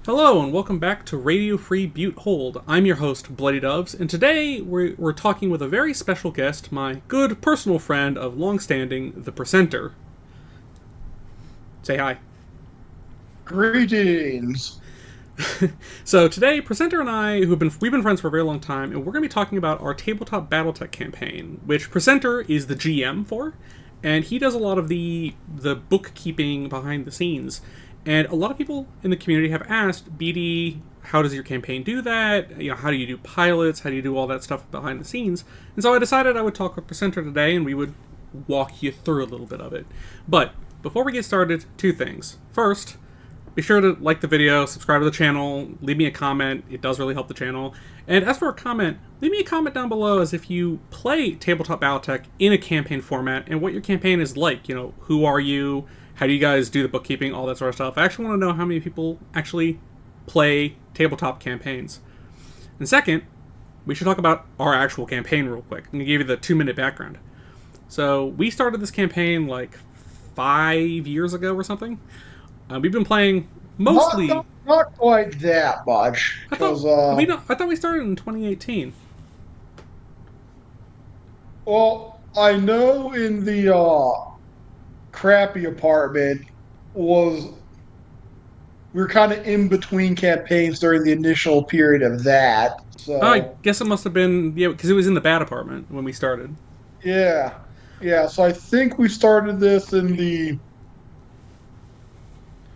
Hello and welcome back to Radio Free Butte Hold. I'm your host, bloodydoves, and today we're talking with a very special guest, my good personal friend of long-standing, the Presenter. Say hi. Greetings. So today, Presenter and I, we've been friends for a very long time, and we're going to be talking about our tabletop BattleTech campaign, which Presenter is the GM for, and he does a lot of the bookkeeping behind the scenes. And a lot of people in the community have asked, BD, how does your campaign do that? How do you do pilots? How do you do all that stuff behind the scenes? And so I decided I would talk with Presenter today, and we would walk you through a little bit of it. But before we get started, two things. First, be sure to like the video, subscribe to the channel, leave me a comment. It does really help the channel. And as for a comment, leave me a comment down below as if you play Tabletop BattleTech in a campaign format and what your campaign is like. Who are you? How do you guys do the bookkeeping? All that sort of stuff. I actually want to know how many people actually play tabletop campaigns. And second, we should talk about our actual campaign real quick. I'm going to give you the 2-minute background. So we started this campaign like 5 years ago or something. We've been playing mostly. Not quite that much. I thought we started in 2018. Well, I know in the crappy apartment we were kind of in between campaigns during the initial period of that. So I guess it must have been because it was in the bad apartment when we started. yeah. So I think we started this in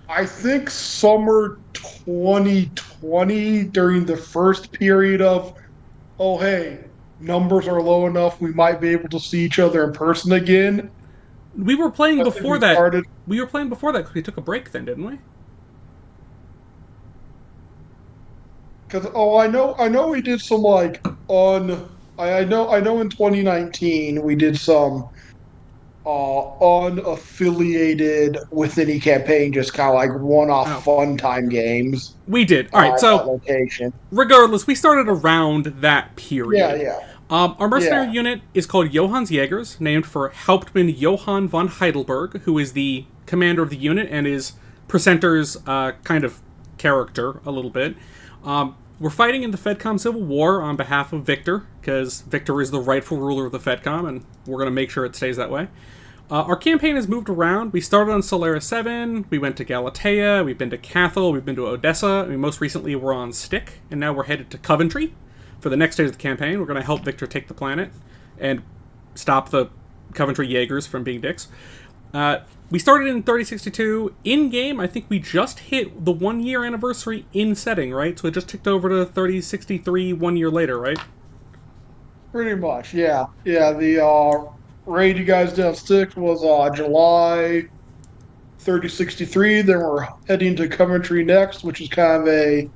I think summer 2020 during the first period of, oh, hey, numbers are low enough, we might be able to see each other in person again. We were playing I think before we that. started. We were playing before that because we took a break then, didn't we? Because I know we did some like I know in 2019 we did some unaffiliated with any campaign, just kind of like one-off Oh, fun time games we did. All right. at that So location. regardless, we started around that Yeah, period. yeah, Our mercenary yeah. unit is called Johann's Jägers, named for Hauptmann Johann von Heidelberg, who is the commander of the unit and is Presenter's kind of character a little bit. We're fighting in the FedCom Civil War on behalf of Victor, because Victor is the rightful ruler of the FedCom, and we're going to make sure it stays that way. Our campaign has moved around. We started on Solaris 7, we went to Galatea, we've been to Cathal, we've been to Odessa, most recently we're on Stick, and now we're headed to Coventry for the next stage of the campaign. We're going to help Victor take the planet and stop the Coventry Jaegers from being dicks. We started in 3062. In-game, I think we just hit the 1-year anniversary in setting, right? So it just ticked over to 3063 1 year later, right? Pretty much, yeah. Yeah, the raid you guys did on Stick was July 3063. Then we're heading to Coventry next, which is kind of a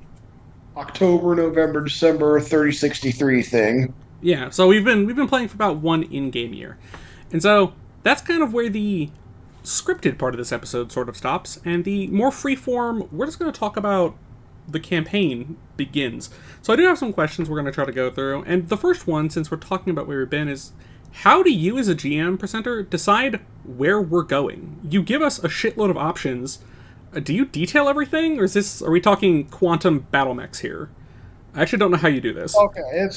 October, November, December 3063 thing. Yeah, so we've been playing for about 1 in-game year. And so that's kind of where the scripted part of this episode sort of stops, and the more freeform, we're just going to talk about the campaign begins. So I do have some questions we're going to try to go through, and the first one, since we're talking about where we've been, is how do you as a GM presenter decide where we're going? You give us a shitload of options. Do you detail everything, or are we talking quantum battle mechs here? I actually don't know how you do this. Okay,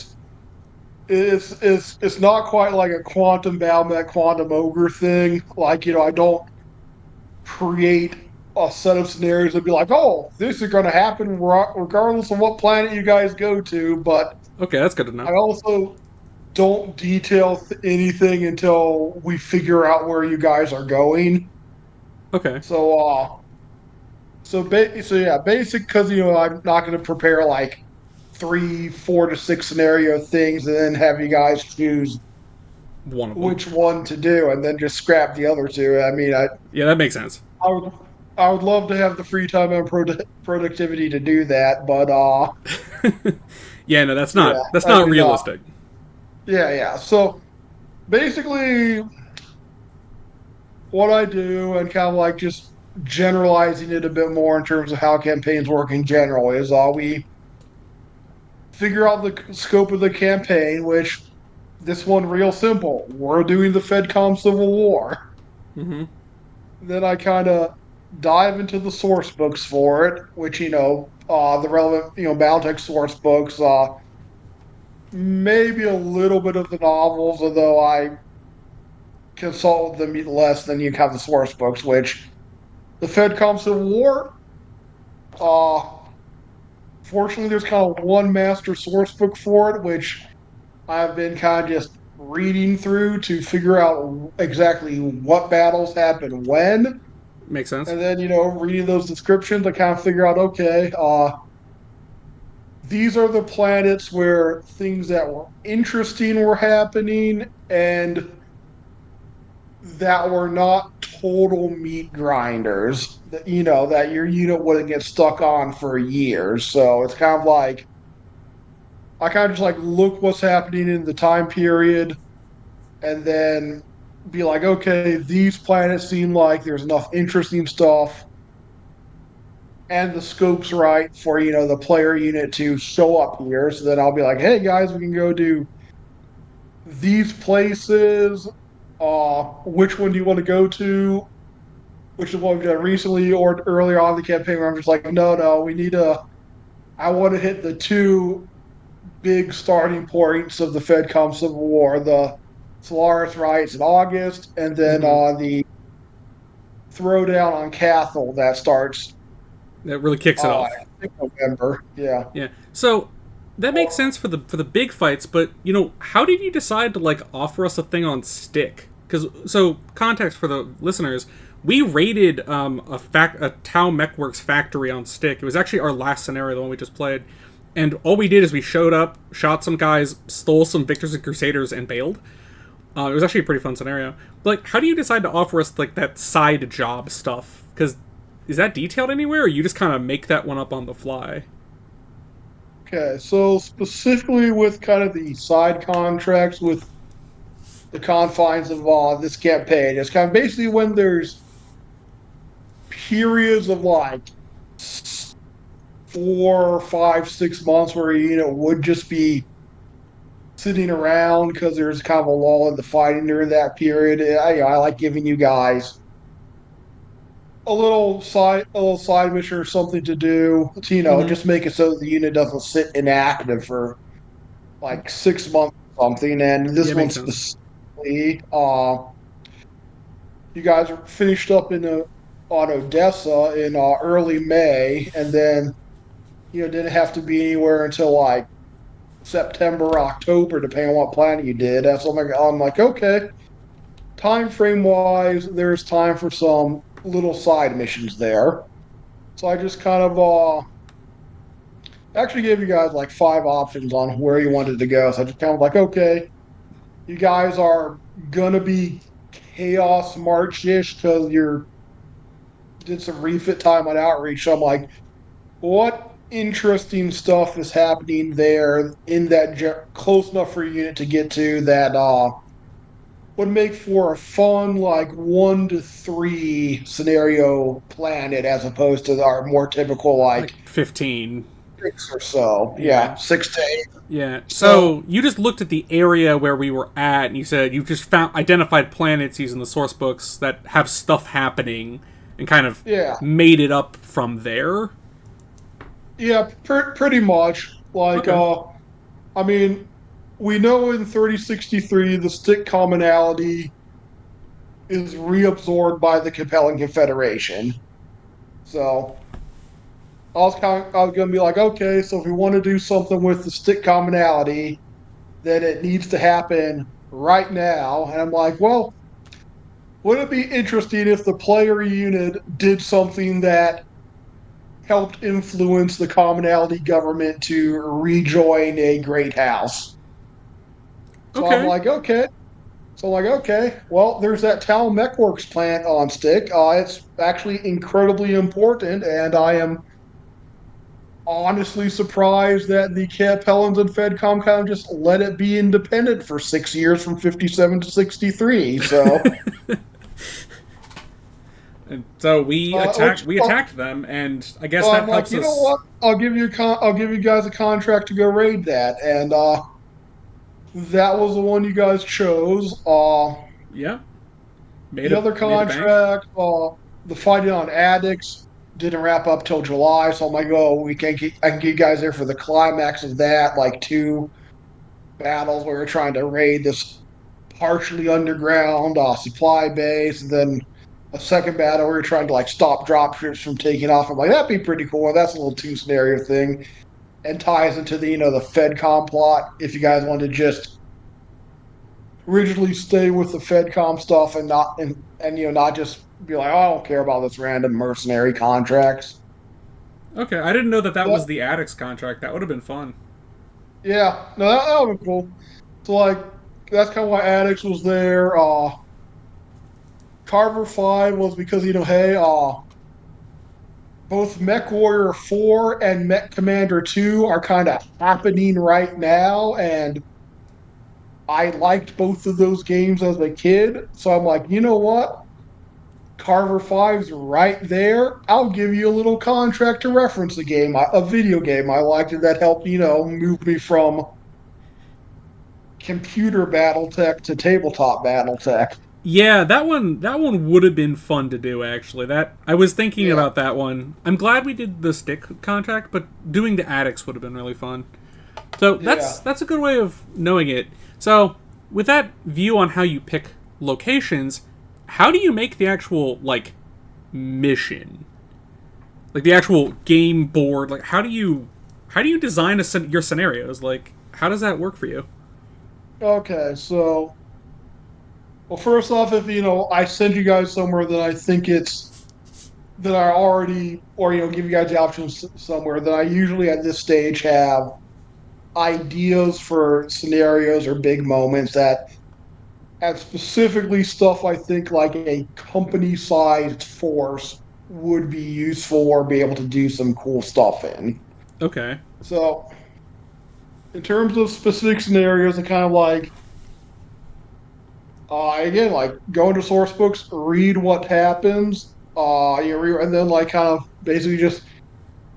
it's not quite like a quantum Balmec, quantum ogre thing. Like, I don't create a set of scenarios and be like, oh, this is going to happen regardless of what planet you guys go to. But Okay, that's good to know. I also don't detail anything until we figure out where you guys are going. Okay. So yeah, basic, because I'm not going to prepare like 3, 4 to 6 scenario things and then have you guys choose One of them. which one to do and then just scrap the other two. I mean, Yeah, that makes sense. I would I would love to have the free time and productivity to do that, but Yeah, no, that's yeah, I not mean, realistic. yeah. So basically, what I do, and kind of like just generalizing it a bit more in terms of how campaigns work in general, is we figure out the scope of the campaign, which this one real simple. We're doing the FedCom Civil War. Mm-hmm. Then I kind of dive into the source books for it, which the relevant BattleTech source books, maybe a little bit of the novels, although I consult them less than you have the source books, which the FedCom Civil War. Uh, Fortunately, there's kind of one master source book for it, which I've been kind of just reading through to figure out exactly what battles happened when. Makes sense. And then, reading those descriptions, I kind of figure out, okay, these are the planets where things that were interesting were happening and that were not total meat grinders that, that your unit wouldn't get stuck on for years. So it's kind of like, I kind of just like look what's happening in the time period and then be like, okay, these planets seem like there's enough interesting stuff and the scope's right for the player unit to show up here. So then I'll be like, hey guys, we can go do these places. Which one do you want to go to? Which is what we've done recently or earlier on in the campaign where I'm just like, no, we need to. I want to hit the two big starting points of the FedCom Civil War: the Solaris riots in August, and then Mm-hmm. the throwdown on Cathal that starts That really kicks it I off. think November. Yeah. Yeah. So that makes sense for the big fights, but how did you decide to like offer us a thing on stick? Because context for the listeners, we raided a Tau Mechworks factory on stick. It was actually our last scenario, the one we just played, and all we did is we showed up, shot some guys, stole some Victors and Crusaders, and bailed. It was actually a pretty fun scenario. But, like, how do you decide to offer us like that side job stuff? Because is that detailed anywhere, or you just kind of make that one up on the fly? Okay. So specifically with kind of the side contracts with the confines of this campaign, it's kind of basically when there's periods of like 4, 5, 6 months where would just be sitting around because there's kind of a lull in the fighting during that period. I like giving you guys a little side mission or something to do to Mm-hmm. just make it so the unit doesn't sit inactive for like 6 months or something. And Yeah, this one makes sense. specifically, you guys are finished up on Odessa in early May, and then didn't have to be anywhere until like September, October, depending on what planet you did. That's I'm like, okay, time frame wise, there's time for some little side missions there. So I just kind of actually gave you guys like 5 options on where you wanted to go. So I just kind of like, okay, you guys are gonna be chaos march-ish because you're did some refit time on outreach. So I'm like, what interesting stuff is happening there in that close enough for a unit to get to that would make for a fun like 1 to 3 scenario planet as opposed to our more typical like Like 15. 6 or so. Yeah, Yeah. 6 to 8. Yeah. So So you just looked at the area where we were at, and you said you just found identified planets using the source books that have stuff happening, and kind of yeah, made it up from there. yeah, pretty much. Like Okay. I mean, we know in 3063 the stick commonality is reabsorbed by the compelling confederation. So I was going to be like, okay, so if we want to do something with the stick commonality, then it needs to happen right now. And I'm like, well, would it be interesting if the player unit did something that helped influence the commonality government to rejoin a great house? So I'm Okay. like, okay. So I'm like, okay, well, there's that Tal Mechworks plant on stick. It's actually incredibly important, and I am honestly surprised that the Capellans and FedCom kind of just let it be independent for 6 years from 57 to 63. So, And so we which attacked them, and I guess so that I'm like, helps you know us. what? I'll give you guys a contract to go raid that, and that was the one you guys chose. Yeah. The other Made a bank. contract, the fighting on addicts didn't wrap up till July, so I'm like, oh, I can get you guys there for the climax of that, like two battles where we're trying to raid this partially underground supply base, and then a second battle where we're trying to like stop dropships from taking off. I'm like, that'd be pretty cool. That's a little two scenario thing, and ties into the the FedCom plot. If you guys want to just originally stay with the FedCom stuff and not just be like, oh, I don't care about this random mercenary contracts. Okay, I didn't know that that was That, the Addicts contract. That would have been fun. yeah, no, that would be cool. So like that's kind of why Addicts was there. Carver 5 was because hey, both Mech Warrior 4 and Mech Commander 2 are kind of happening right now, and I liked both of those games as a kid. So I'm like, you know what? Carver 5's right there. I'll give you a little contract to reference the game, a video game I liked it that helped, move me from computer BattleTech to tabletop BattleTech. Yeah, that one would have been fun to do actually. That I was thinking Yeah, about that one. I'm glad we did the stick contract, but doing the Addicts would have been really fun. So yeah. that's a good way of knowing it. So with that view on how you pick locations, how do you make the actual like mission, like the actual game board? Like how do you design your scenarios? Like how does that work for you? Okay, so well, first off, if I send you guys somewhere that I think it's that I already, or give you guys the options somewhere that I usually at this stage have ideas for scenarios or big moments that have specifically stuff I think like a company-sized force would be useful or be able to do some cool stuff in. Okay. So, in terms of specific scenarios, I kind of like again, like go into source books, read what happens, and then like kind of basically just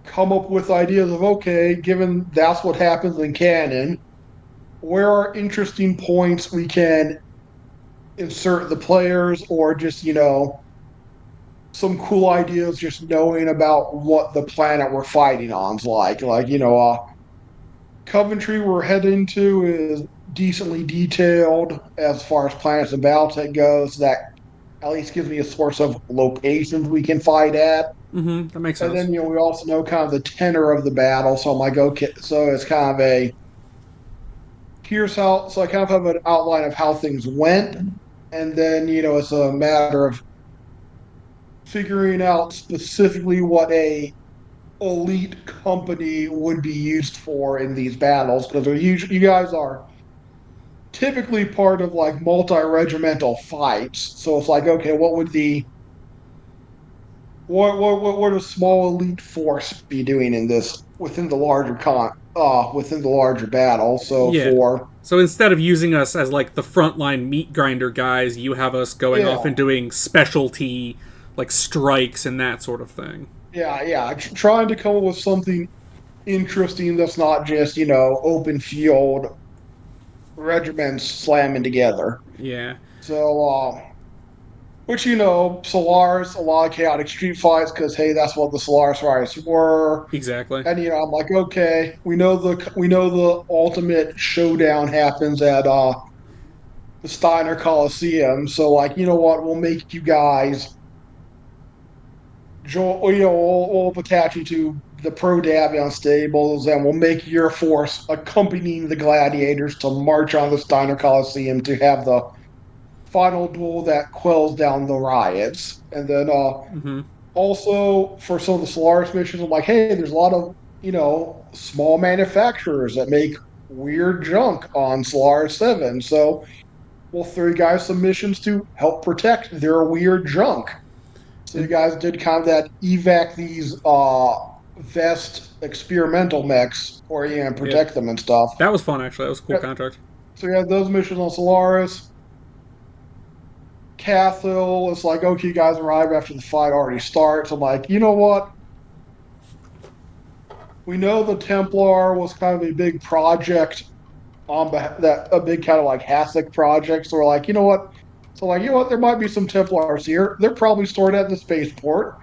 come up with ideas of okay, given that's what happens in canon, where are interesting points we can insert the players, or just some cool ideas, just knowing about what the planet we're fighting on's like Coventry we're heading to is decently detailed as far as planets and BattleTech goes. That at least gives me a source of locations we can fight at. Mm-hmm. That makes And sense. then we also know kind of the tenor of the battle. So I'm like, okay, so it's kind of a here's how. So I kind of have an outline of how things went, and then it's a matter of figuring out specifically what a elite company would be used for in these battles, because you guys are typically part of like multi-regimental fights. So it's like, okay, what would the what would a small elite force be doing in this within the larger battle? So Yeah. for So instead of using us as like the frontline meat grinder guys, you have us going off yeah, and doing specialty like strikes and that sort of thing. yeah, trying to come up with something interesting that's not just open field regiments slamming together. Yeah. So which Solaris, a lot of chaotic street fights because hey, that's what the Solaris riots were. Exactly. And I'm like, okay, we know the ultimate showdown happens at the Steiner Coliseum. So like, you know what, we'll make you guys we'll attach you to the Pro Davion stables, and we'll make your force accompanying the gladiators to march on the Steiner Coliseum to have the final duel that quells down the riots. And then Mm-hmm. also for some of the Solaris missions, I'm like, hey, there's a lot of small manufacturers that make weird junk on Solaris 7. So we'll throw you guys some missions to help protect their weird junk. So you And guys did kind of that evac these vest experimental mechs or and yeah, protect them and stuff. that was fun actually. That was a cool Yeah, contract. so you had those missions on Solaris. Cathil, it's like, okay, you guys arrive after the fight already starts. I'm like, you know what? We know the Templar was kind of a big project on that a big kind of like Hasek project. So we're like, you know what? So like, you know what? There might be some Templars here. They're probably stored at the spaceport,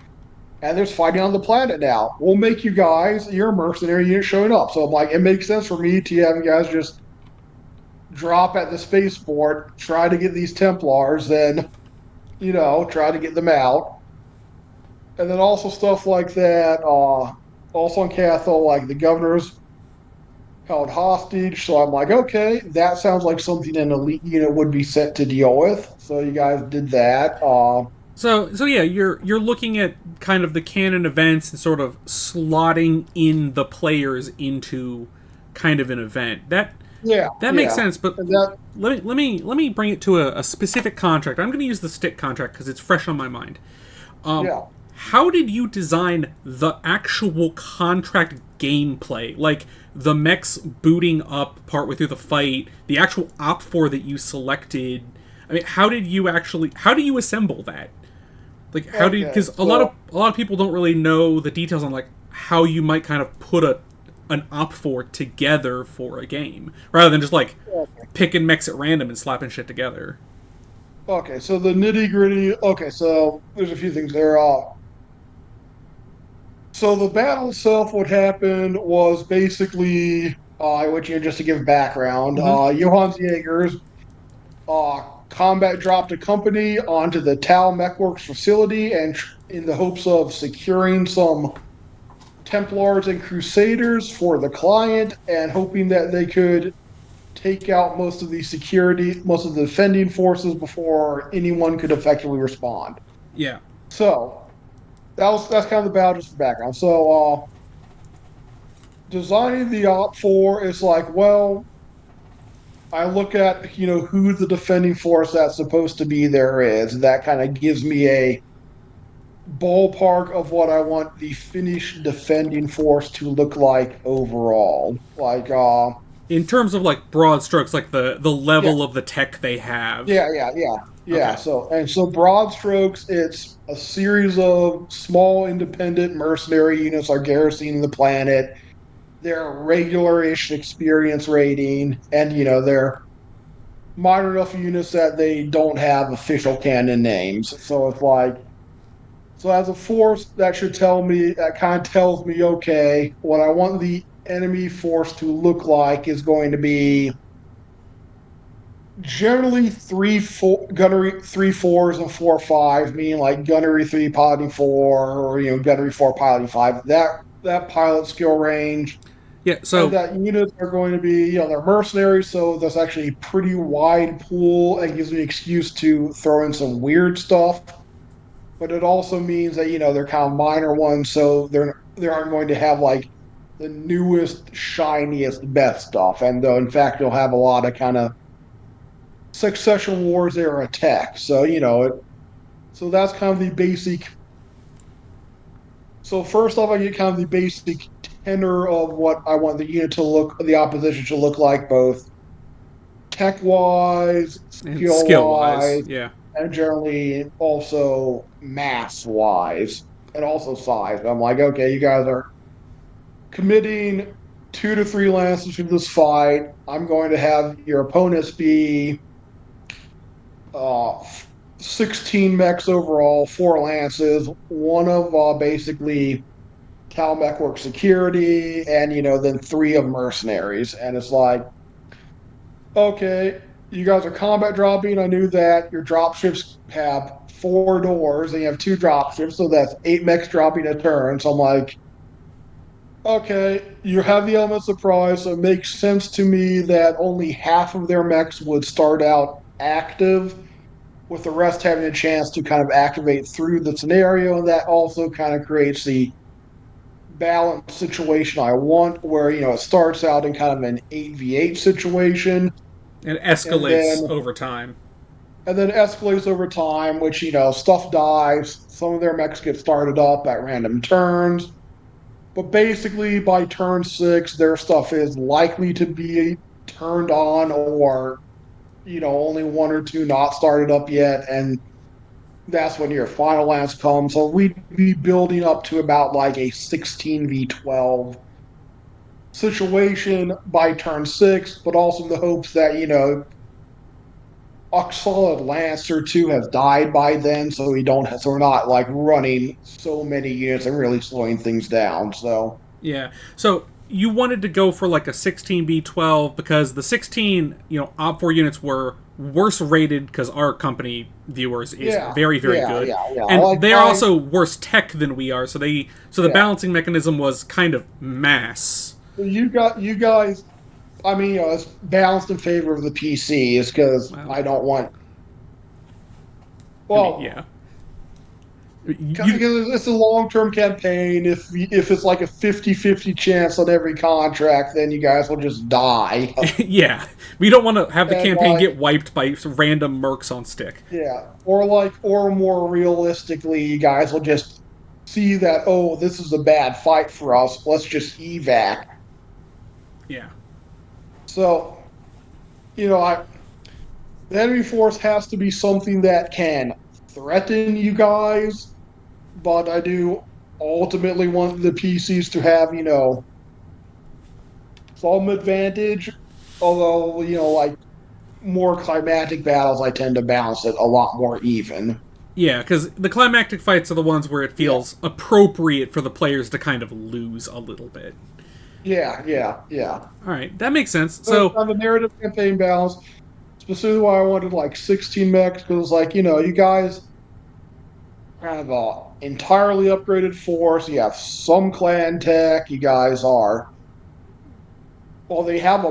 and there's fighting on the planet now. We'll make you guys your mercenary unit showing up. So I'm like, it makes sense for me to have you guys just drop at the spaceport, try to get these Templars, then try to get them out, and then also stuff like that. Also in Cathol, like the governor's held hostage. So I'm like, okay, that sounds like something an elite unit would be set to deal with. So you guys did that. So yeah, you're looking at kind of the canon events and sort of slotting in the players into kind of an event. Yeah, That makes yeah, sense, but and that let me bring it to a specific contract. I'm going to use the stick contract because it's fresh on my mind. yeah. How did you design the actual contract gameplay? Like the mechs booting up partway through the fight, the actual op four that you selected. I mean, how do you assemble that? Like how do you, Okay, because a lot of people don't really know the details on like how you might kind of put an op four together for a game rather than just like picking mechs at random and slapping shit together. okay. So the nitty gritty. Okay, so there's a few things there. So the battle itself, what happened was basically, which just to give background, Mm-hmm. Johann Jaegers combat dropped a company onto the Tau Mechworks facility, and in the hopes of securing some Templars and Crusaders for the client, and hoping that they could take out most of the defending forces before anyone could effectively respond. Yeah. So that's kind of the battle, just the background. So designing the op four is like, well, I look at who the defending force that's supposed to be there is. That kind of gives me a ballpark of what I want the Finnish defending force to look like overall. Like, In terms of like broad strokes, like the yeah, level of the tech they have. yeah. Okay. So broad strokes, it's a series of small independent mercenary units are garrisoning the planet. They're regular-ish experience rating, and they're minor enough units that they don't have official canon names. So it's like, so as a force, that kind of tells me, okay, what I want the enemy force to look like is going to be generally gunnery 3 4s and 4 5, meaning like gunnery 3 piloting 4, or gunnery 4 piloting 5. That pilot skill range, Yeah. and So that units are going to be, they're mercenaries, so there's actually a pretty wide pool and gives me an excuse to throw in some weird stuff. But it also means that they're kind of minor ones, so they aren't going to have like the newest, shiniest, best stuff. And though, in fact, you'll have a lot of kind of succession wars era tech. So so that's kind of the basic. So first off, I get kind of the basic tenor of what I want the opposition to look like, both tech wise, and skill skill wise, wise, yeah. and generally also mass wise, and also size. I'm like, okay, you guys are committing 2 to 3 lances to this fight. I'm going to have your opponents be uh, 16 mechs overall, 4 lances, one of basically Cal Mechwork security, and then 3 of mercenaries. And it's like, okay, you guys are combat dropping. I knew that your drop ships have 4 doors, and you have 2 drop ships, so that's 8 mechs dropping a turn. So I'm like, okay, you have the element of surprise, so it makes sense to me that only half of their mechs would start out active, with the rest having a chance to kind of activate through the scenario. And that also kind of creates the balanced situation I want, where it starts out in kind of an 8v8 situation, It and escalates then over time. escalates over time, which stuff dies. Some of their mechs get started up at random turns, but basically by turn 6, their stuff is likely to be turned on, or only 1 or 2 not started up yet, and that's when your final lance comes. So we'd be building up to about like a 16v12 situation by turn 6, but also in the hopes that a solid lance or two have died by then, so so we're not like running so many units and really slowing things down. So Yeah. So you wanted to go for like a 16B12 because the 16, Op 4 units were worse rated because our company viewers is yeah, very, very yeah, good. yeah, yeah. And Like they're my also worse tech than we are, so the yeah. balancing mechanism was kind of mass. You guys. I mean, it's balanced in favor of the PCs because Well, I don't want. I mean, Well, yeah. You because it's a long-term campaign. If it's like a 50-50 chance on every contract, then you guys will just die. yeah. We don't want to have the And campaign like, get wiped by some random mercs on stick. yeah, or more realistically, you guys will just see that, oh, this is a bad fight for us. Let's just evac. Yeah. So, I the enemy force has to be something that can threaten you guys, but I do ultimately want the PCs to have, some advantage. Although, like more climatic battles, I tend to balance it a lot more even. Yeah, because the climactic fights are the ones where it Yeah, feels appropriate for the players to kind of lose a little bit. yeah, yeah, yeah. All right, that makes sense. So So, on the narrative campaign balance, specifically why I wanted like 16 mechs, because like, you guys have a entirely upgraded force. You have some clan tech. You guys are well, they have the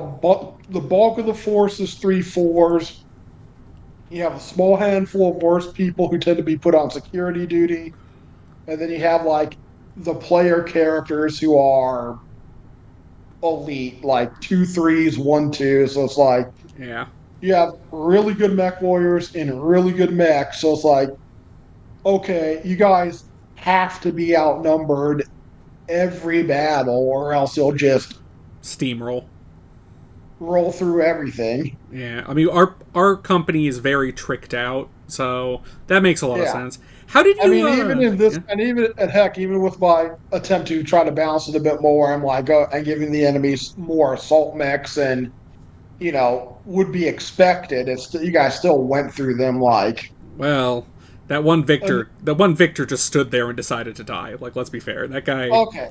bulk of the force is three fours. You have a small handful of worse people who tend to be put on security duty, and then you have like the player characters who are elite, like two threes, one two. So it's like yeah. you have really good mech warriors and really good mechs. So it's like, okay, you guys have to be outnumbered every battle, or else you'll just Steamroll. roll through everything. Yeah, I mean, our company is very tricked out, so that makes a lot of Yeah. sense. How did I you, mean, even in this, yeah. and even and heck, even with my attempt to try to balance it a bit more, I'm like, and giving the enemies more assault mechs and would be expected. It's you guys still went through them like, Well, and that one Victor just stood there and decided to die. Like, let's be fair. That guy, okay,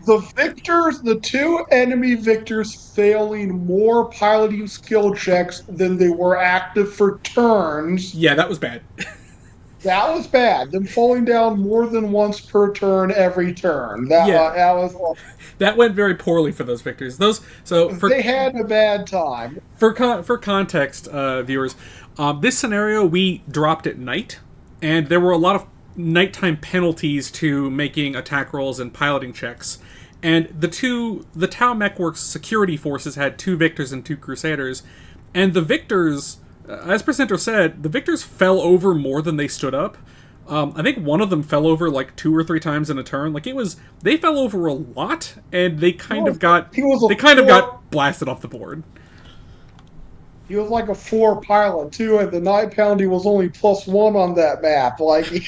the two enemy victors failing more piloting skill checks than they were active for turns. yeah, that was bad. That was bad. Them falling down more than once per turn every turn. Yeah, That was that went very poorly for those Victors. Those so they had a bad time. for context, viewers, this scenario we dropped at night, and there were a lot of nighttime penalties to making attack rolls and piloting checks. And the Tau Mechworks security forces had two Victors and two Crusaders, and the Victors, as Presenter said, the Victors fell over more than they stood up. I think one of them fell over like two or three times in a turn. Like it was, they fell over a lot, and He was a they kind of four. got blasted off the board. He was like a four pilot too, and the night pounding was only +1 on that map. Like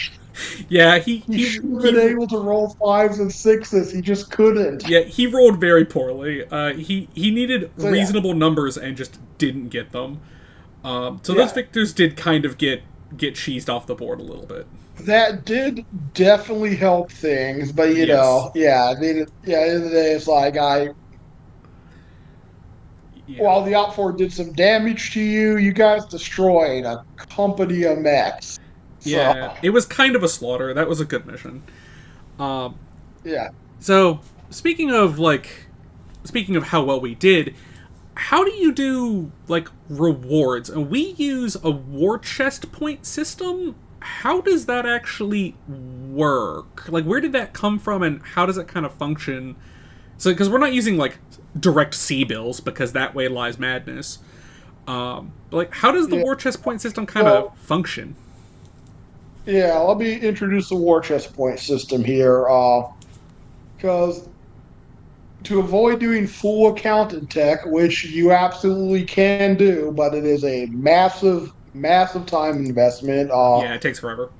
Yeah, he should have been able to roll fives and sixes. He just couldn't. yeah, he rolled very poorly. He needed So yeah, reasonable numbers and just didn't get them. So those yeah, victors did kind of get cheesed off the board a little bit. that did definitely help things. But Yes. yeah, I mean, yeah. At the end of the day, it's like Yeah. while the Op 4 did some damage to you, you guys destroyed a company of mechs. So Yeah. It was kind of a slaughter. That was a good mission. Um, yeah, so speaking of how well we did, how do you do like rewards? And we use a war chest point system. How does that actually work? Like, where did that come from, and how does it kind of function? So, because we're not using like direct C bills, because that way lies madness. But like, how does the yeah. war chest point system kind of So function? yeah, let me introduce the war chest point system here. Because to avoid doing full accountant tech, which you absolutely can do, but it is a massive, massive time investment. Yeah, it takes forever.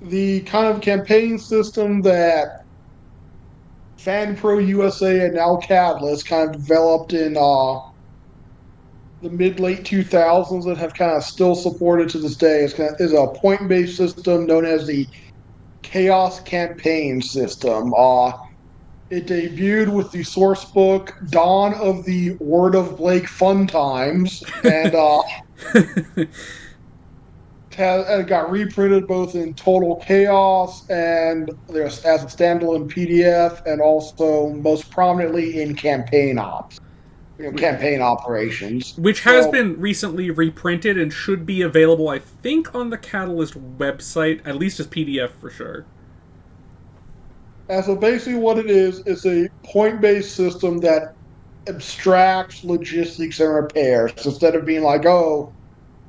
The kind of campaign system that FanPro USA and now Catalyst kind of developed in the mid late 2000s that have kind of still supported to this day is a point based system known as the Chaos Campaign system. It debuted with the source book Dawn of the Word of Blake Fun Times, and it got reprinted both in Total Chaos and there's as a standalone PDF, and also most prominently in campaign operations. Which has So, been recently reprinted and should be available, I think, on the Catalyst website, at least as PDF for sure. so basically, what it is a point-based system that abstracts logistics and repairs instead of being like, oh,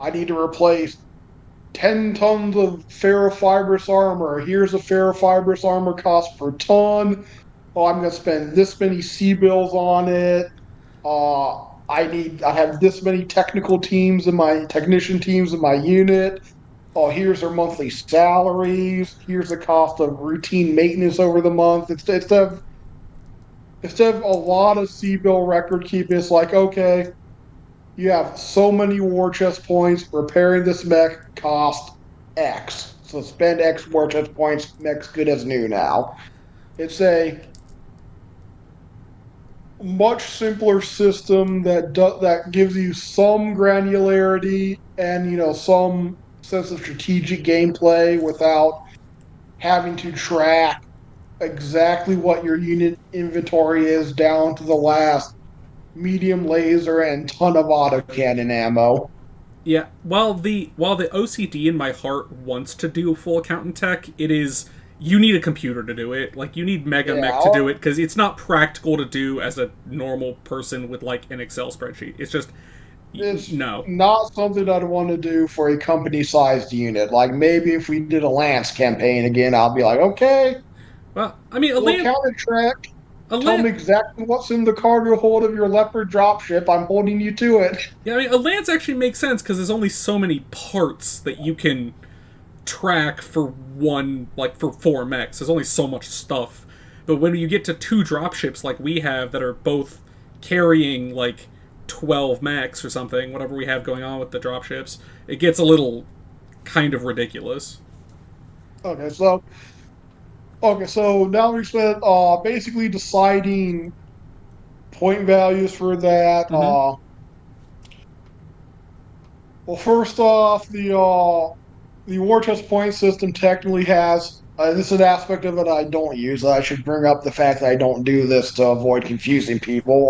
I need to replace 10 tons of ferrofibrous armor. Here's a ferrofibrous armor cost per ton. Oh, I'm going to spend this many C bills on it. Uh, I have this many technician teams in my unit. Oh, here's their monthly salaries. Here's the cost of routine maintenance over the month. Instead of a lot of C bill record keeping, it's like, okay, you have so many war chest points. Repairing this mech cost X. So spend X war chest points. Mech's good as new now. It's a much simpler system that gives you some granularity and some sense of strategic gameplay without having to track exactly what your unit inventory is down to the last medium laser and ton of autocannon ammo. Yeah, while the OCD in my heart wants to do full accountant tech, it is you need a computer to do it. Like you need Mega Mech to Yeah, do it because it's not practical to do as a normal person with like an Excel spreadsheet. It's just it's no. not something I'd want to do for a company-sized unit. Like maybe if we did a Lance campaign again, I'll be like, okay, Well, I mean, we'll counter track. a Tell land, me exactly what's in the cargo hold of your Leopard dropship. I'm holding you to it. yeah, I mean, a lance actually makes sense because there's only so many parts that you can track for one, like for four mechs. There's only so much stuff. But when you get to two dropships like we have that are both carrying like 12 mechs or something, whatever we have going on with the dropships, it gets a little kind of ridiculous. Okay, so now we spent basically deciding point values for that. Mm-hmm. Well, first off, the war chest point system technically has this is an aspect of it I don't use. I should bring up the fact that I don't do this to avoid confusing people.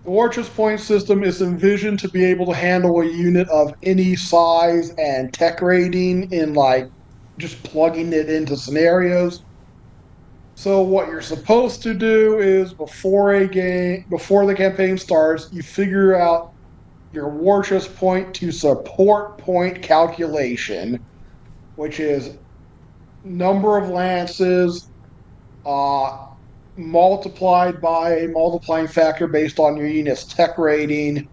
The war chest point system is envisioned to be able to handle a unit of any size and tech rating in like just plugging it into scenarios. So what you're supposed to do is before the campaign starts, you figure out your war chest point to support point calculation, which is number of lances uh, multiplied by a multiplying factor based on your unit's tech rating.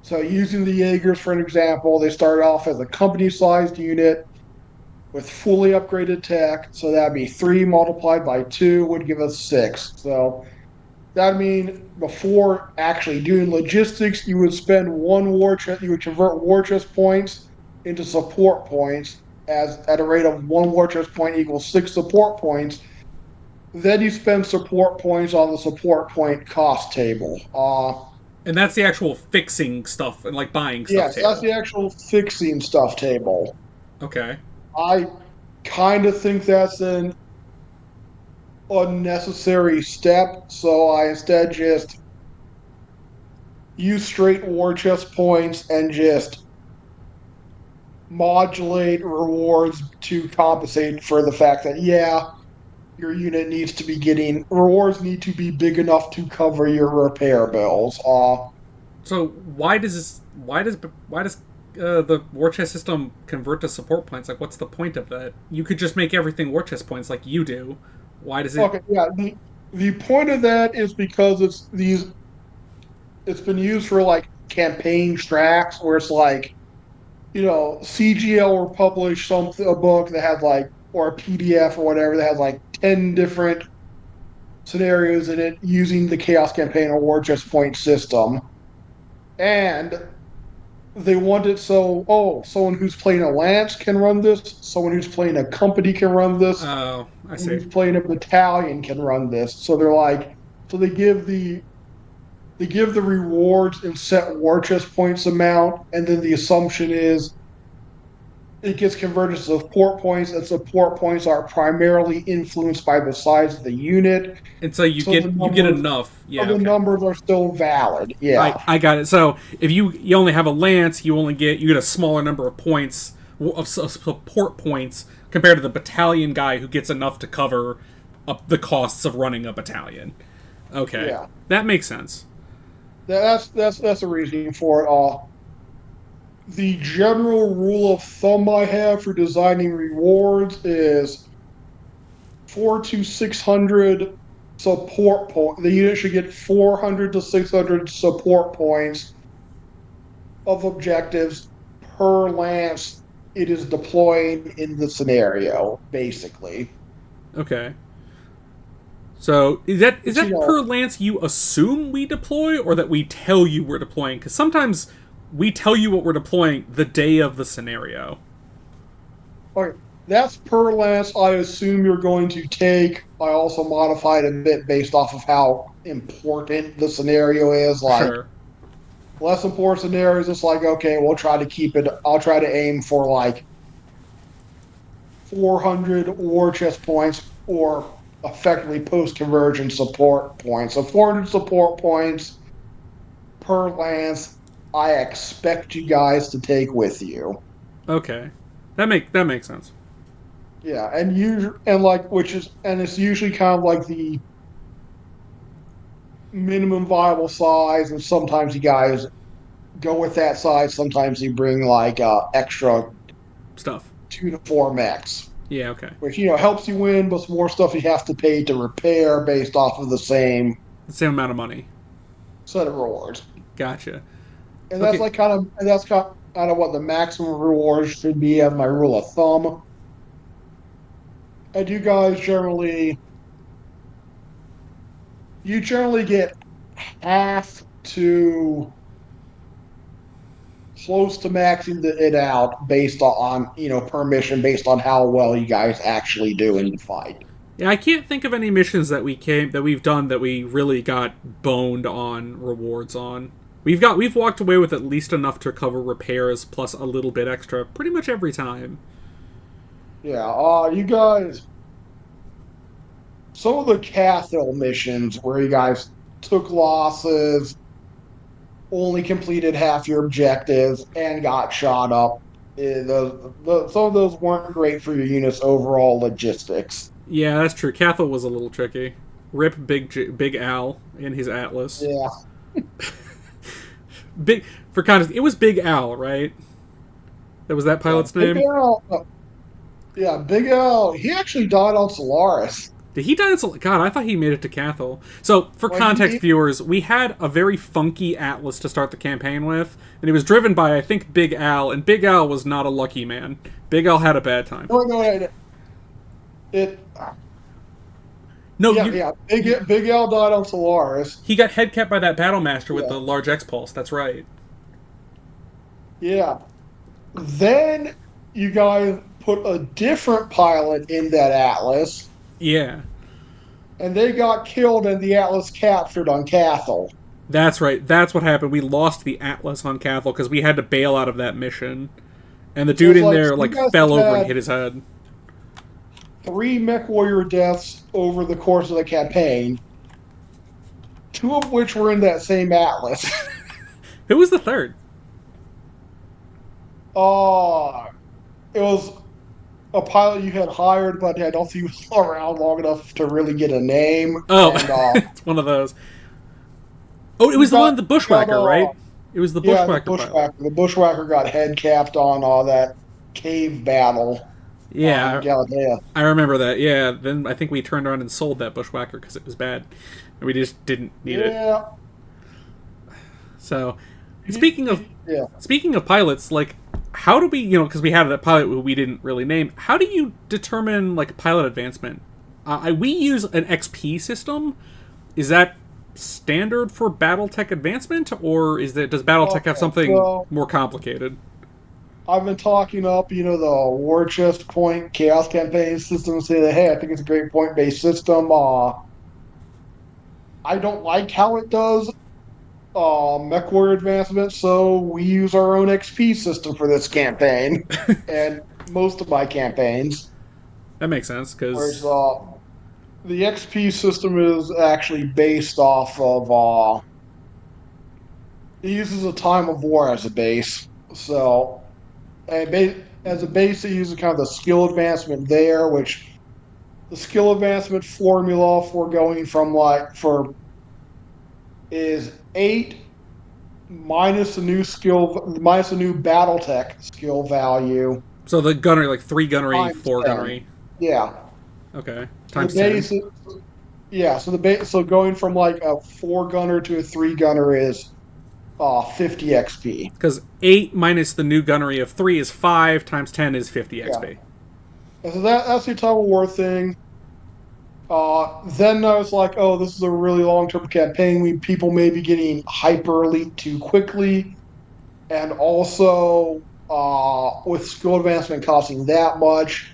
So using the Jaegers for an example, they start off as a company-sized unit with fully upgraded tech. So that'd be 3 multiplied by 2 would give us 6. So that mean before actually doing logistics, you would spend one war chest, you would convert war chest points into support points as at a rate of one war chest point equals 6 support points. Then you spend support points on the support point cost table. And that's the actual fixing stuff and like buying stuff Yes, that's table. the actual fixing stuff table. Okay. I kind of think that's an unnecessary step, so I instead just use straight war chest points and just modulate rewards to compensate for the fact that yeah, your unit needs to be getting rewards need to be big enough to cover your repair bills. So why does the war chest system convert to support points? Like, what's the point of that? You could just make everything war chest points like you do. Why does it? Okay, yeah. The point of that is because it's been used for like campaign tracks where it's like CGL will publish a book that has like or a PDF or whatever that has like 10 different scenarios in it using the Chaos Campaign or War Chest Point system. And they want it so, oh, someone who's playing a lance can run this, someone who's playing a company can run this, Oh, I someone see. who's playing a battalion can run this. So they're like, so they give the rewards in set war chest points amount, and then the assumption is it gets converted to support points, and support points are primarily influenced by the size of the unit. And so you So the get numbers enough. so Yeah, the okay. numbers are still valid. Yeah. I got it. So if you only have a lance, you get a smaller number of points of support points compared to the battalion guy who gets enough to cover up the costs of running a battalion. Okay, Yeah. that makes sense. That's the reasoning for it all. The general rule of thumb I have for designing rewards is 4 to 600 support point. The unit should get 400 to 600 support points of objectives per lance it is deploying in the scenario, basically. Okay. So is Which, that per lance you assume we deploy, or that we tell you we're deploying? Because sometimes we tell you what we're deploying the day of the scenario. okay, that's per lance I assume you're going to take. I also modified a bit based off of how important the scenario is. Like, Sure. less important scenarios, it's like, okay, we'll try to keep it. I'll try to aim for like 400 war chest points or effectively post conversion support points. So 400 support points per lance, I expect you guys to take with you. Okay. That makes sense. Yeah, and like which is and it's usually kind of like the minimum viable size, and sometimes you guys go with that size. Sometimes you bring like extra Stuff. 2 to 4 mechs, Yeah. Okay. which helps you win, but some more stuff you have to pay to repair based off of the same The same amount of money. set of rewards. Gotcha. And that's Okay. like kind of what the maximum rewards should be as my rule of thumb. And you generally get half to close to maxing it out based on permission, based on how well you guys actually do in the fight. Yeah, I can't think of any missions that we've done that we really got boned on rewards on. We've walked away with at least enough to cover repairs plus a little bit extra pretty much every time. Yeah, you guys, some of the Cathil missions where you guys took losses, only completed half your objectives, and got shot up. Some of those weren't great for your unit's overall logistics. Yeah, that's true. Cathal was a little tricky. Rip Big Al in his Atlas. Yeah, Big for context, it was Big Al, right? That was that yeah, pilot's name. Big Al. He actually died on Solaris. Did he die? God, I thought he made it to Cathal. So, for Well, context, viewers, we had a very funky Atlas to start the campaign with, and it was driven by, I think, Big Al, and Big Al was not a lucky man. Big Al had a bad time. no, it No, yeah. Big Al died on Solaris. he got head kept by that Battlemaster with Yeah, the large X pulse. That's right. yeah. Then you guys put a different pilot in that Atlas, Yeah, and they got killed, and the Atlas captured on Cathal. that's right. That's what happened. We lost the Atlas on Cathal because we had to bail out of that mission, and the So dude it's in like there you like guys fell have over and had hit his head. 3 mech deaths over the course of the campaign, 2 of which were in that same Atlas. Who was the third? uh, it was a pilot you had hired, but I don't think he was around long enough to really get a name. Oh, And it's one of those. Oh, it you was the one got the you got Bushwhacker, right? It was the yeah, the Bushwhacker pilot. bushwhacker. The bushwhacker got head capped on that cave battle on Yeah, Galatea. I remember that. Yeah, then I think we turned around and sold that Bushwhacker because it was bad, and we just didn't need it. Yeah, So, he- yeah. speaking of pilots, like, how do we, because we had that pilot who we didn't really name. How do you determine like pilot advancement? We use an XP system. Is that standard for BattleTech Advancement, or does BattleTech have Okay, something so more complicated? I've been talking up, the War Chest Point Chaos Campaign system, saying that, hey, I think it's a great point-based system. I don't like how it does mech warrior advancement, so we use our own XP system for this campaign and most of my campaigns. That makes sense, Whereas because the XP system is actually based off of it uses a time of war as a base. So as a base, it uses kind of the skill advancement there, which the skill advancement formula for going from for is 8 minus the new BattleTech skill value so the gunnery, like 3 gunnery, times 4 10. gunnery. Yeah. Okay. So the Times 10. base yeah, so the base so going from like a 4 gunner to a 3 gunner is 50 XP. Because 8 minus the new gunnery of 3 is 5, times 10 is 50 Yeah. XP. And so that's the time of war thing. Then I was like, oh, this is a really long term campaign. People may be getting hyper elite too quickly. And also, with skill advancement costing that much,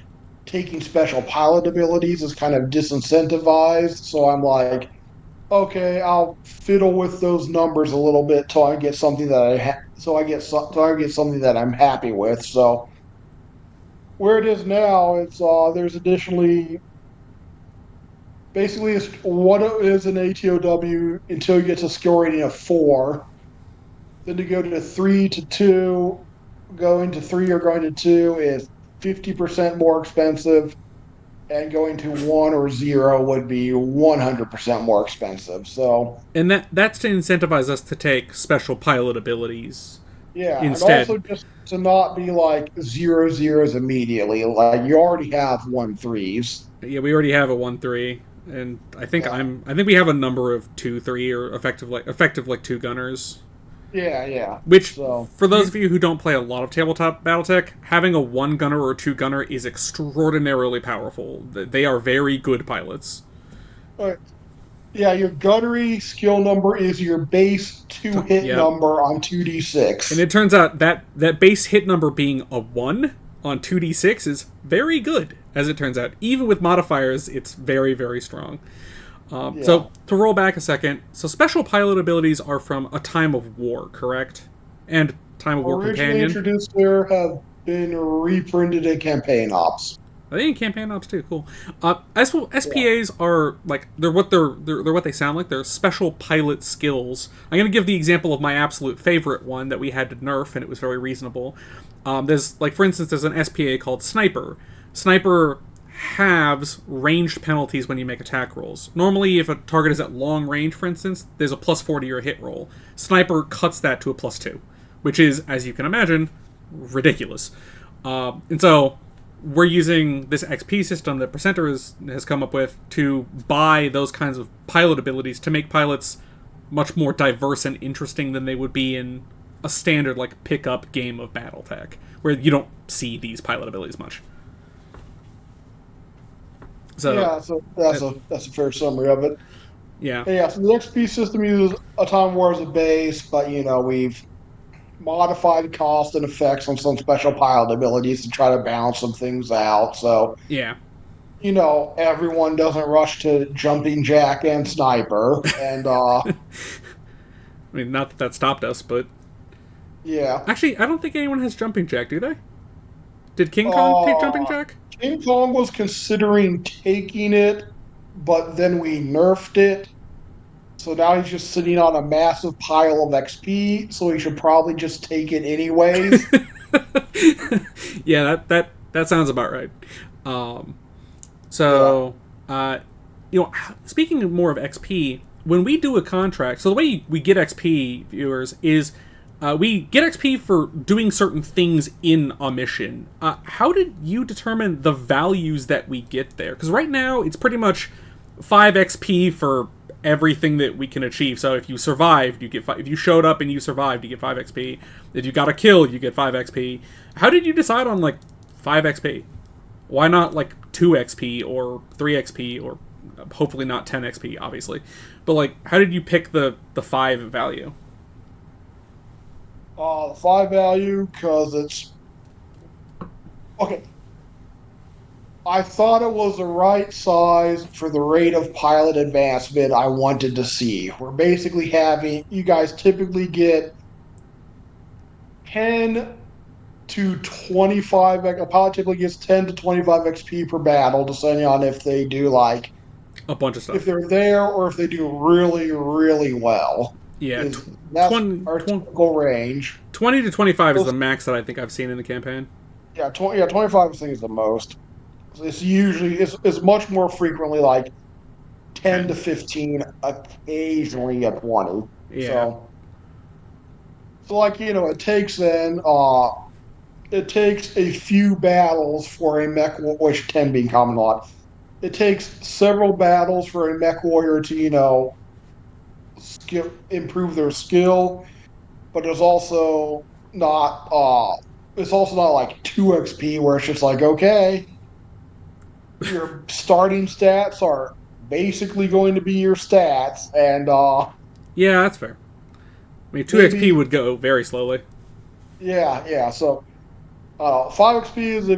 taking special pilot abilities is kind of disincentivized. So I'm like, okay, I'll fiddle with those numbers a little bit till I get something that till I get something that I'm happy with. So where it is now, it's there's additionally basically it's what is an ATOW until you get to skill rating of 4. Then to go to 3 to 2, going to 3 or going to 2 is 50% more expensive, and going to 1 or 0 would be 100% more expensive. So And that's to incentivize us to take special pilot abilities yeah, and instead. also just to not be like 0 zeros immediately. Like you already have 1 3s. Yeah, we already have a 1-3, and Yeah, I think we have a number of 2-3 or effective like 2 gunners. yeah, yeah. Which, So for those of you who don't play a lot of tabletop BattleTech, having a 1 gunner or a 2 gunner is extraordinarily powerful. They are very good pilots. uh, yeah, your gunnery skill number is your base 2 hit Yeah, number on and 2d6. it turns out that base hit number being a 1 on 2d6 is very good, as it turns out. Even with modifiers, it's very, very strong. Yeah. So, to roll back a second, so special pilot abilities are from A Time of War, correct? And Time of War Originally Companion. introduced there have been reprinted in campaign ops. I think in campaign ops too. Cool. Yeah. SPAs are like they're what they sound like. They're special pilot skills. I'm gonna give the example of my absolute favorite one that we had to nerf, and it was very reasonable. There's like, for instance, there's an SPA called Sniper. Sniper halves ranged penalties when you make attack rolls. Normally, if a target is at long range, for instance, there's a +40 or a hit roll. Sniper cuts that to a +2, which is, as you can imagine, ridiculous. And so we're using this XP system that Presenter has come up with to buy those kinds of pilot abilities to make pilots much more diverse and interesting than they would be in a standard like pickup game of BattleTech, where you don't see these pilot abilities much. So, Yeah, so uh, that's a fair summary of it. yeah, And yeah, so the XP system uses a Time War as a base, but we've modified cost and effects on some special pilot abilities to try to balance some things out. So, yeah. everyone doesn't rush to jumping jack and sniper. And I mean, not that that stopped us, but yeah. actually, I don't think anyone has jumping jack, do they? Did King Kong take jumping Uh jack? King Kong was considering taking it, but then we nerfed it. So now he's just sitting on a massive pile of XP, so he should probably just take it anyways. Yeah, that sounds about right. Um, Yeah. so, speaking of more of XP, when we do a contract, so the way we get XP, viewers, is we get XP for doing certain things in a mission. How did you determine the values that we get there? Because right now, it's pretty much 5 XP for everything that we can achieve. So if you survived, you get 5. If you showed up and you survived, you get 5 XP. If you got a kill, you get 5 XP. How did you decide on like 5 XP? Why not like 2 XP or 3 XP or hopefully not 10 XP, obviously. But like, how did you pick the 5 value? The 5 value, because it's okay. I thought it was the right size for the rate of pilot advancement I wanted to see. We're basically having, you guys typically get 10 to 25, a pilot typically gets 10 to 25 XP per battle, depending on if they do like, A bunch of if stuff. they're there or if they do really, really well. Yeah, That's our typical range. 20 to 25 is the Those, max that I think I've seen in the campaign. yeah, 25 I think is the most. It's usually it's much more frequently like 10 to 10. 15, occasionally a 20. Yeah. So like, it takes a few battles for a mech, which 10 being common a lot. It takes several battles for a mech warrior to, improve their skill, but not it's also not like 2 XP where it's just like, okay, your starting stats are basically going to be your stats, and Yeah, that's fair. I mean, 2 XP maybe, would go very slowly. yeah. So 5 XP is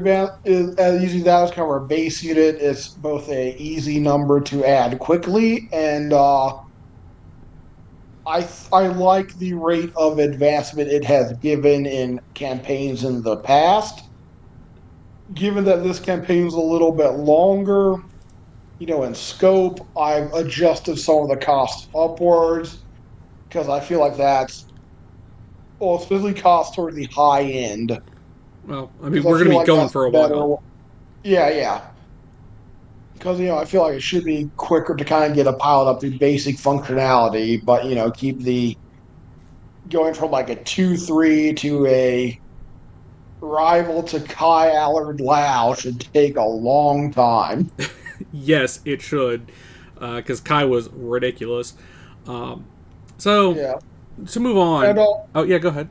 using that as kind of a base unit. It's both a easy number to add quickly, and I like the rate of advancement it has given in campaigns in the past. Given that this campaign is a little bit longer, in scope, I've adjusted some of the costs upwards because I feel like that's, well, especially cost toward the high end, Well, I mean, because I we're going to feel be like going that's for a while. better. Yeah. Because I feel like it should be quicker to kind of get a pilot up to basic functionality, but keep the going from like a 2-3 to a rival to Kai Allard Lau should take a long time. Yes, it should, because Kai was ridiculous. Um, so Yeah, to move and on. Oh yeah, go ahead.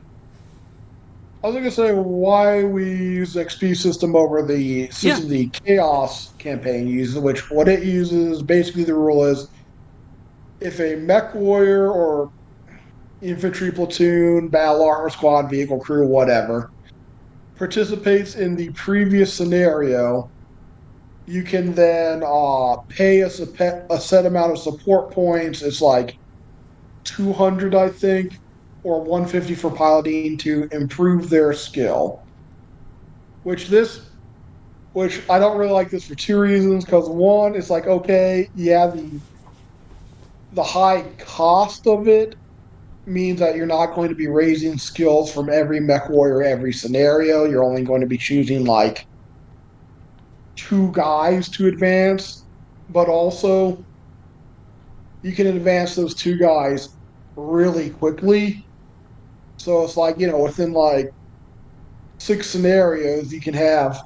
I was going to say why we use XP system over the Yeah, system the Chaos campaign uses, which what it uses basically the rule is if a mech warrior or infantry platoon, battle armor squad, vehicle crew, whatever, participates in the previous scenario, you can then pay a set amount of support points. It's like 200, I think, or 150 for piloting to improve their skill. Which this, which I don't really like this for two reasons. Because one, it's like, okay, yeah, the high cost of it means that you're not going to be raising skills from every mech warrior every scenario. You're only going to be choosing like two guys to advance, but also you can advance those two guys really quickly. So it's like, within like 6 scenarios, you can have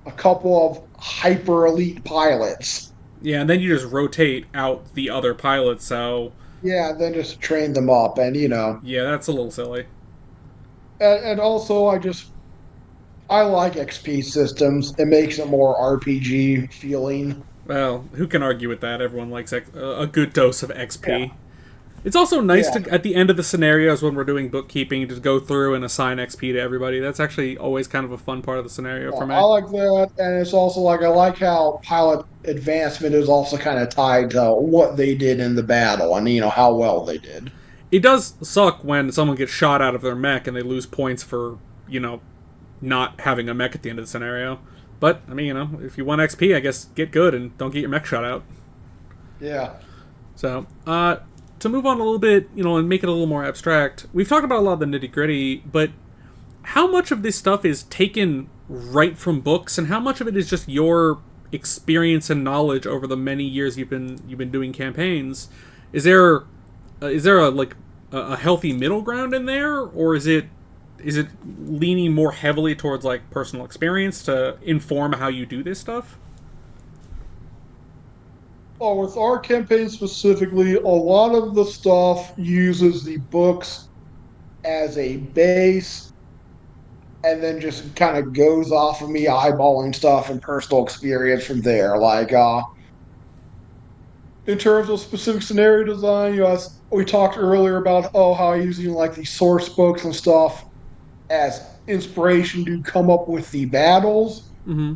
a couple of hyper elite pilots. yeah, and then you just rotate out the other pilots. So Yeah, then just train them up. And, yeah, that's a little silly. and also I like XP systems. It makes it more RPG feeling. Well, who can argue with that? Everyone likes a good dose of Yeah, XP. It's also nice yeah. to, at the end of the scenarios when we're doing bookkeeping, to go through and assign XP to everybody. That's actually always kind of a fun part of the scenario for I me. like that, and it's also like I like how pilot advancement is also kind of tied to what they did in the battle and how well they did. It does suck when someone gets shot out of their mech and they lose points for, you know, not having a mech at the end of the scenario. But, I mean, if you want XP, I guess get good and don't get your mech shot out. Yeah. So, to move on a little bit, and make it a little more abstract, we've talked about a lot of the nitty gritty, but how much of this stuff is taken right from books, and how much of it is just your experience and knowledge over the many years you've been doing campaigns? Is there a healthy middle ground in there, or is it leaning more heavily towards like personal experience to inform how you do this stuff? Oh, with our campaign specifically, a lot of the stuff uses the books as a base and then just kind of goes off of me eyeballing stuff and personal experience from there. Like, in terms of specific scenario design, as we talked earlier about, how using like the source books and stuff as inspiration to come up with the battles. Mm-hmm.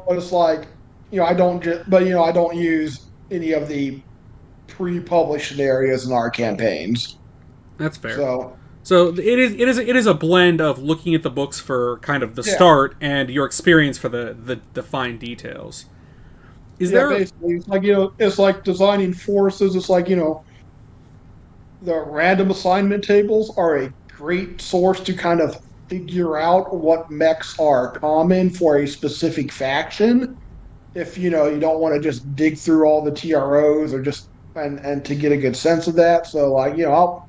But it's like, I don't use any of the pre-published scenarios in our campaigns. That's fair. So So it is a blend of looking at the books for kind of the yeah, start and your experience for the fine details. Is yeah, there? basically, it's like it's like designing forces. It's like the random assignment tables are a great source to kind of figure out what mechs are common for a specific faction. If you don't want to just dig through all the TROs or just and to get a good sense of that. So like I'll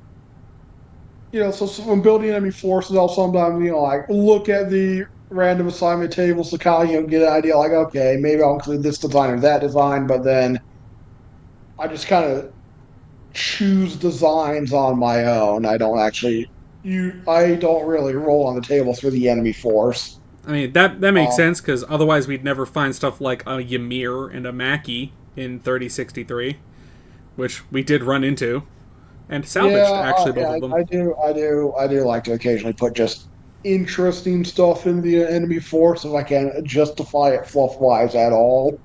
so when building enemy forces, I'll sometimes like look at the random assignment tables to kind of get an idea like, okay, maybe I'll include this design or that design, but then I just kind of choose designs on my own. I don't really roll on the tables for the enemy force. I mean that makes Uh, sense because otherwise we'd never find stuff like a Ymir and a Mackie in 3063, which we did run into and salvaged yeah, actually both yeah, of them. I do like to occasionally put just interesting stuff in the enemy force if I can justify it fluff wise at all.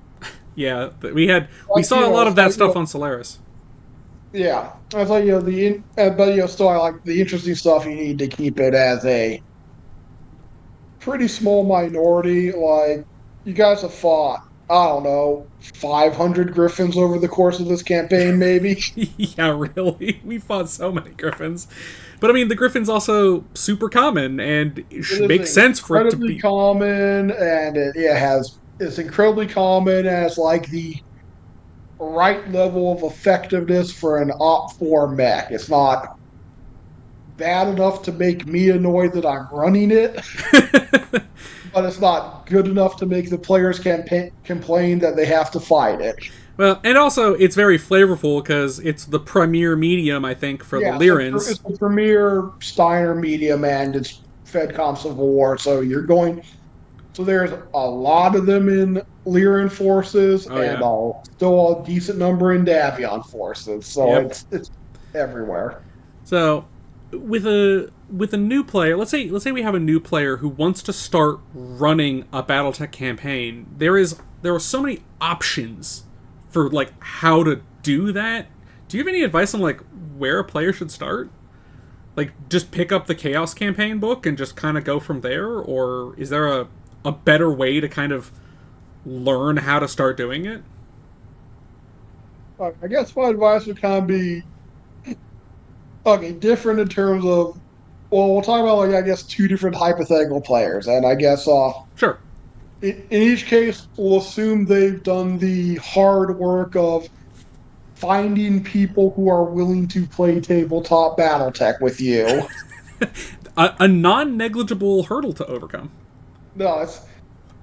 Yeah, we Like saw a lot of it's that like stuff on Solaris. yeah, I thought but still I like the interesting stuff. You need to keep it as a pretty small minority. Like you guys have fought, I don't know, 500 griffins over the course of this campaign, maybe. Yeah, really, we fought so many griffins, but I mean the griffin's also super common and it It is makes sense for it to incredibly be. common, and it's incredibly common as like the right level of effectiveness for an op 4 mech. It's not bad enough to make me annoyed that I'm running it, but it's not good enough to make the players complain that they have to fight it. Well, and also it's very flavorful because it's the premier medium, I think, for the Yeah, Lyrans. it's the premier Steiner medium, and it's FedCom Civil War. So there's a lot of them in Lyran forces, Oh and yeah, still a decent number in Davion forces. So yep. it's everywhere. So with a new player, let's say we have a new player who wants to start running a BattleTech campaign. There are so many options for like how to do that. Do you have any advice on like where a player should start? Like just pick up the Chaos campaign book and just kind of go from there, or is there a better way to kind of learn how to start doing it? I guess my advice would kind of be okay, different in terms of we'll talk about like I guess two different hypothetical players, and I guess Sure. in each case we'll assume they've done the hard work of finding people who are willing to play tabletop BattleTech with you. A non-negligible hurdle to overcome. No,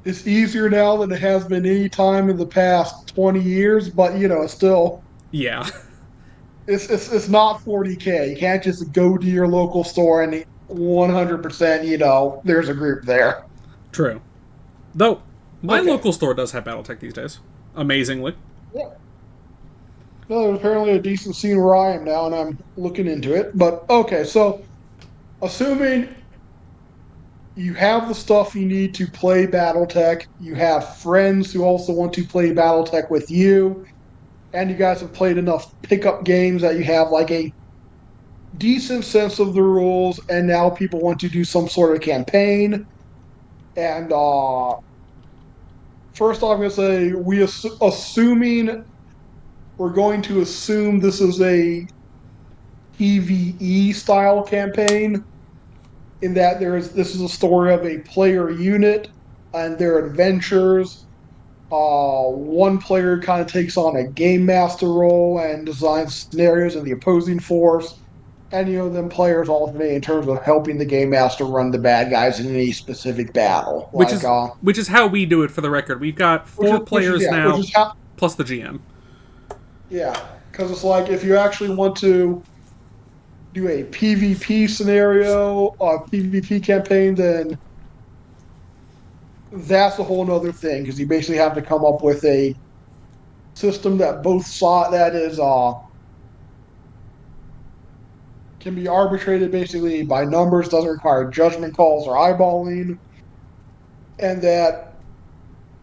it's easier now than it has been any time in the past 20 years, but it's still Yeah, it's not 40K. You can't just go to your local store and 100%, there's a group there. true. Though my Okay. local store does have BattleTech these days, amazingly. Yeah. No, there's apparently a decent scene where I am now, and I'm looking into it. But okay, so assuming you have the stuff you need to play BattleTech, you have friends who also want to play BattleTech with you, and you guys have played enough pickup games that you have like a decent sense of the rules, and now people want to do some sort of campaign. And first, I'm going to say assuming we're going to assume this is a PVE style campaign, in that this is a story of a player unit and their adventures. One player kind of takes on a game master role and designs scenarios in the opposing force, and then players alternate in terms of helping the game master run the bad guys in any specific battle. Which Like is which is how we do it for the record. We've got four players which now, is how plus the GM. yeah, because it's like if you actually want to do a PvP scenario, a PvP campaign, then that's a whole other thing because you basically have to come up with a system that both saw that is can be arbitrated basically by numbers, doesn't require judgment calls or eyeballing, and that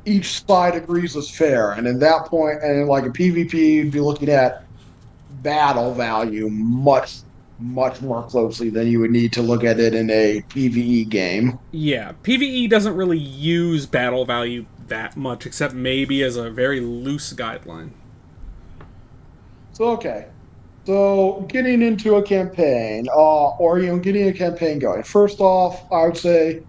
each side agrees is fair. And in that point, and in like a PvP, you'd be looking at battle value much more closely than you would need to look at it in a PvE game. Yeah, PvE doesn't really use battle value that much, except maybe as a very loose guideline. So okay, so getting into a campaign, or getting a campaign going. First off, I would say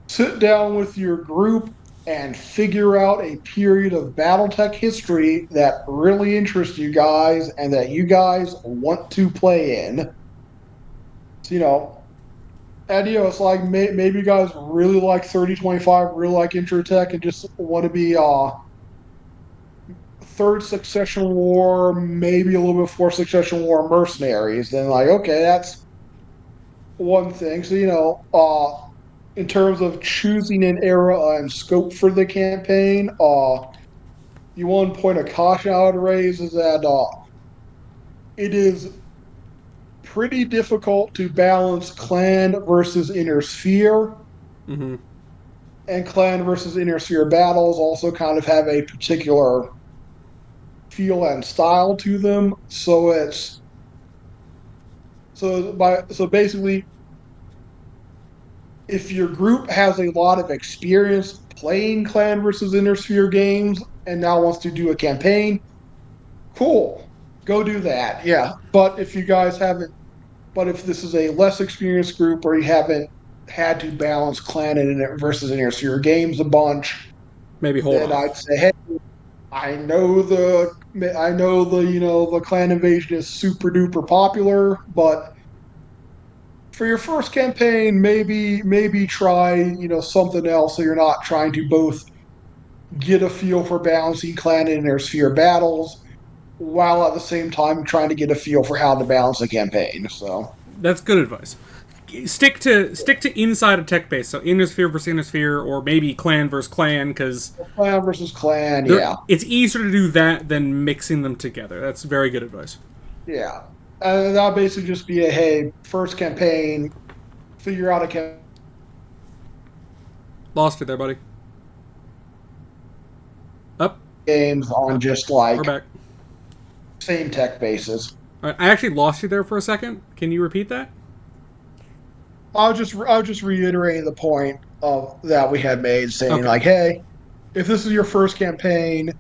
sit down with your group and figure out a period of BattleTech history that really interests you guys and that you guys want to play in. So, and it's like maybe you guys really like 3025, really like intro tech, and just want to be third succession war, maybe a little bit fourth succession war mercenaries. Then like, okay, that's one thing. So in terms of choosing an era and scope for the campaign, you one point of caution I would raise is that it is pretty difficult to balance clan versus inner sphere, Mm-hmm. and clan versus inner sphere battles also kind of have a particular feel and style to them. So basically, if your group has a lot of experience playing clan versus inner sphere games and now wants to do a campaign, cool, go do that. Yeah, but if you guys haven't, but if this is a less experienced group or you haven't had to balance clan and versus inner sphere games a bunch, Maybe hold then off. I'd say, hey, I know the the clan invasion is super duper popular, but for your first campaign, maybe try something else so you're not trying to both get a feel for balancing clan and inner sphere battles while at the same time trying to get a feel for how to balance a campaign. So That's good advice. Stick to inside a tech base, so inner sphere versus inner sphere, or maybe clan versus clan, because clan versus clan, yeah, it's easier to do that than mixing them together. That's very good advice. yeah. That'll basically just be a hey, first campaign, figure out a Lost you there, buddy. Up, games on just we're like back. same tech bases. All right, I actually lost you there for a second. Can you repeat that? I was just reiterating the point of that we had made, saying Okay. like, hey, if this is your first campaign,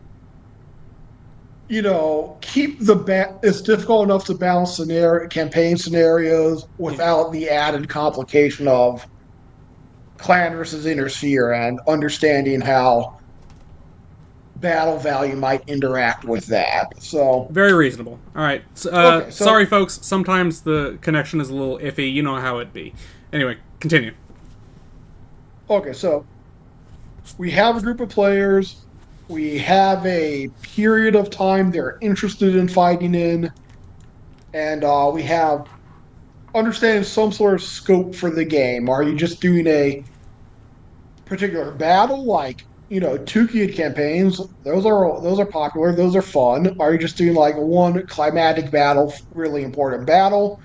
keep it's difficult enough to balance campaign scenarios Yeah. without the added complication of clan versus inner sphere and understanding how battle value might interact with that. So, Very reasonable. All right. okay, Sorry, so folks. Sometimes the connection is a little iffy. You know how it be. Anyway, continue. okay, so we have a group of players. We have a period of time they're interested in fighting in, and we have understanding some sort of scope for the game. Are you just doing a particular battle, like two kid campaigns? Those are popular. Those are fun. Are you just doing like one climatic battle, really important battle?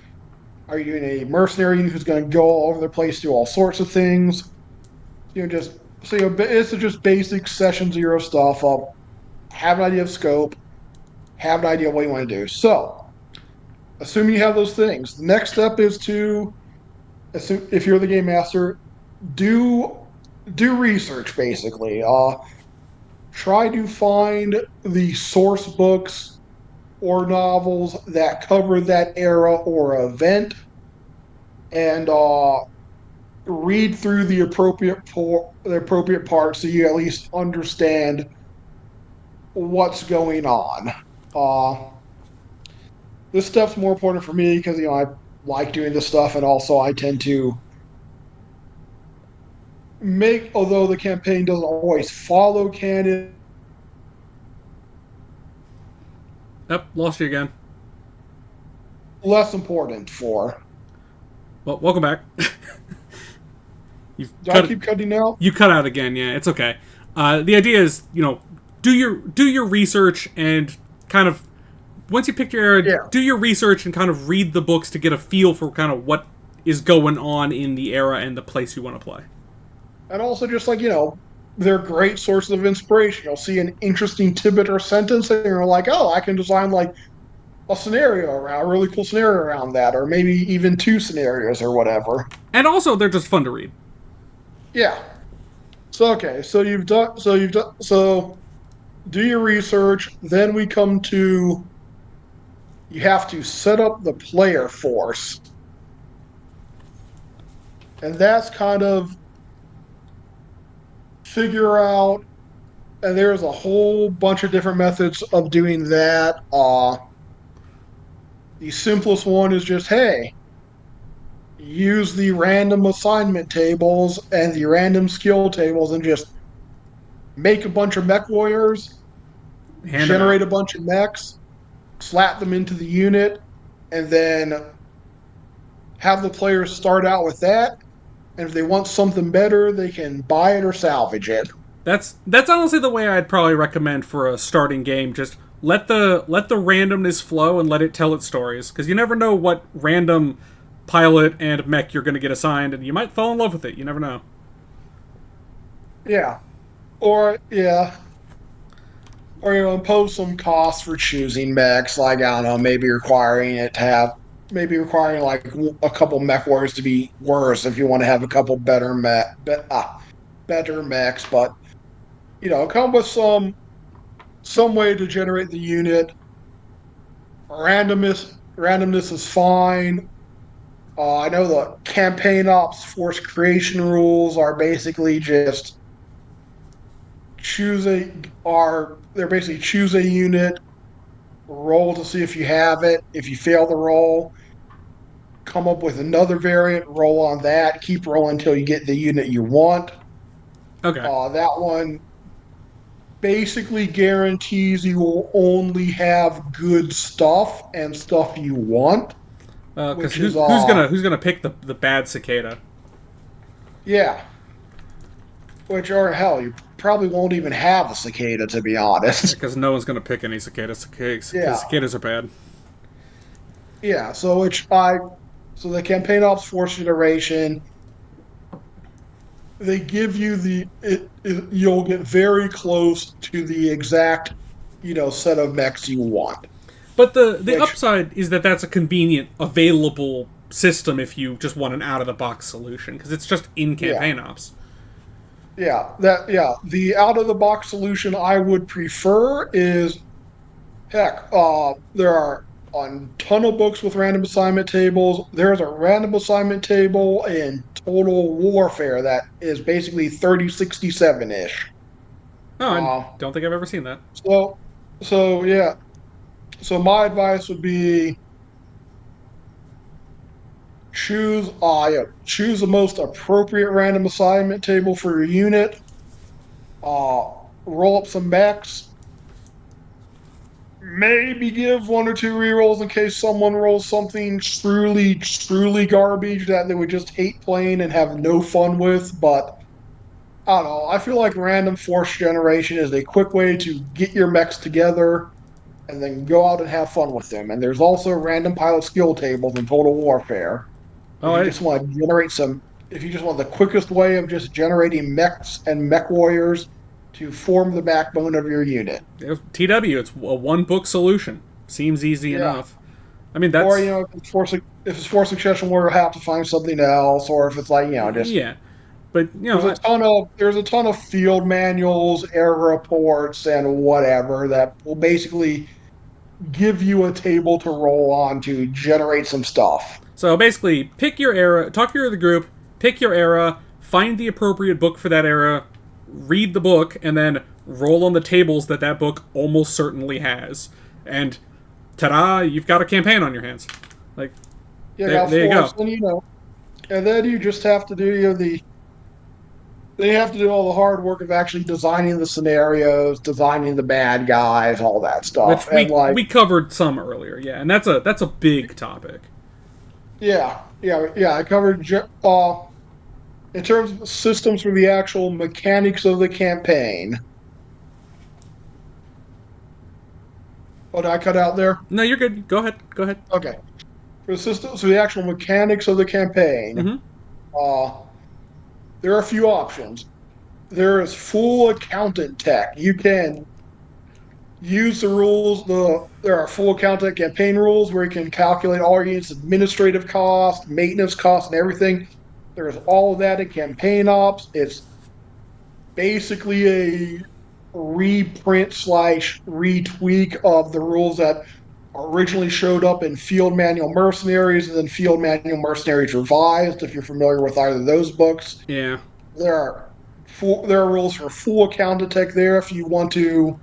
Are you doing a mercenary who's going to go all over the place, do all sorts of things? Just so it's just basic session zero stuff of have an idea of scope, have an idea of what you want to do. So, assuming you have those things, the next step is to assume if you're the game master, do do research basically. Try to find the source books or novels that cover that era or event, and read through the appropriate parts so you at least understand what's going on. Uh, this stuff's more important for me because I like doing this stuff, and also I tend to although the campaign doesn't always follow canon, Up, lost you again. less important for. Well, welcome back. Do I keep cutting out? You cut out again. Yeah, it's okay. The idea is, do your research and kind of once you pick your era, do your research and kind of read the books to get a feel for kind of what is going on in the era and the place you want to play. And also just like, they're great sources of inspiration. You'll see an interesting tidbit or sentence and you're like, oh, I can design like a scenario around a really cool scenario around that, or maybe even two scenarios or whatever. And also they're just fun to read. Yeah. So do your research, then we come to you have to set up the player force. And that's kind of figure out, and there's a whole bunch of different methods of doing that. The simplest one is just, hey, use the random assignment tables and the random skill tables and just make a bunch of mech warriors, generate a bunch of mechs, slap them into the unit, and then have the players start out with that. And if they want something better, they can buy it or salvage it. That's honestly the way I'd probably recommend for a starting game. Just let the randomness flow and let it tell its stories, because you never know what random pilot and mech you're going to get assigned, and you might fall in love with it. You never know. Yeah. Or impose some costs for choosing mechs, like, I don't know, maybe requiring like a couple mech warriors to be worse if you want to have a couple better mechs, but come with some way to generate the unit. Randomness is fine. I know the campaign ops force creation rules are basically just choose a unit, roll to see if you have it. If you fail the roll, come up with another variant, roll on that, keep rolling until you get the unit you want. Okay. That one basically guarantees you will only have good stuff and stuff you want. Because who's gonna pick the bad cicada? Yeah. Which, or hell, you probably won't even have a cicada, to be honest. Because no one's gonna pick any cicadas. Yeah. Cicadas are bad. Yeah. So the campaign ops force iteration, they give you you'll get very close to the exact, set of mechs you want. But the upside is that that's a convenient, available system if you just want an out of the box solution, because it's just in campaign ops. Yeah, the out of the box solution I would prefer is, heck, there are a ton of books with random assignment tables. There's a random assignment table in Total Warfare that is basically 3067 ish. Oh, I don't think I've ever seen that. Yeah. So my advice would be choose the most appropriate random assignment table for your unit. Roll up some mechs. Maybe give one or two rerolls in case someone rolls something truly, truly garbage that they would just hate playing and have no fun with. But I don't know. I feel like random force generation is a quick way to get your mechs together and then go out and have fun with them. And there's also random pilot skill tables in Total Warfare. If you just want the quickest way of just generating mechs and mech warriors to form the backbone of your unit. TW, it's a one book solution. Seems easy enough. I mean, that's... Or, if it's force succession where you'll have to find something else, or if it's like, just... Yeah. But, there's a ton of field manuals, error reports, and whatever that will basically give you a table to roll on to generate some stuff. So basically, pick your era, talk to the group, pick your era, find the appropriate book for that era, read the book, and then roll on the tables that book almost certainly has. And ta-da, you've got a campaign on your hands. Like, there you go. And then you just have to do they have to do all the hard work of actually designing the scenarios, designing the bad guys, all that stuff. Which we covered some earlier, yeah, and that's a big topic. Yeah. I covered in terms of systems for the actual mechanics of the campaign. Oh, did I cut out there? No, you're good. Go ahead. Go ahead. Okay. For the system, so the actual mechanics of the campaign, Mm-hmm. uh, there are a few options. There is full accountant tech. You can use the rules. There are full accountant campaign rules where you can calculate all your units' administrative costs, maintenance costs, and everything. There's all of that in campaign ops. It's basically a reprint slash retweak of the rules that originally showed up in Field Manual Mercenaries and then Field Manual Mercenaries Revised, if you're familiar with either of those books. Yeah. There are there are rules for full counter tech there if you want to,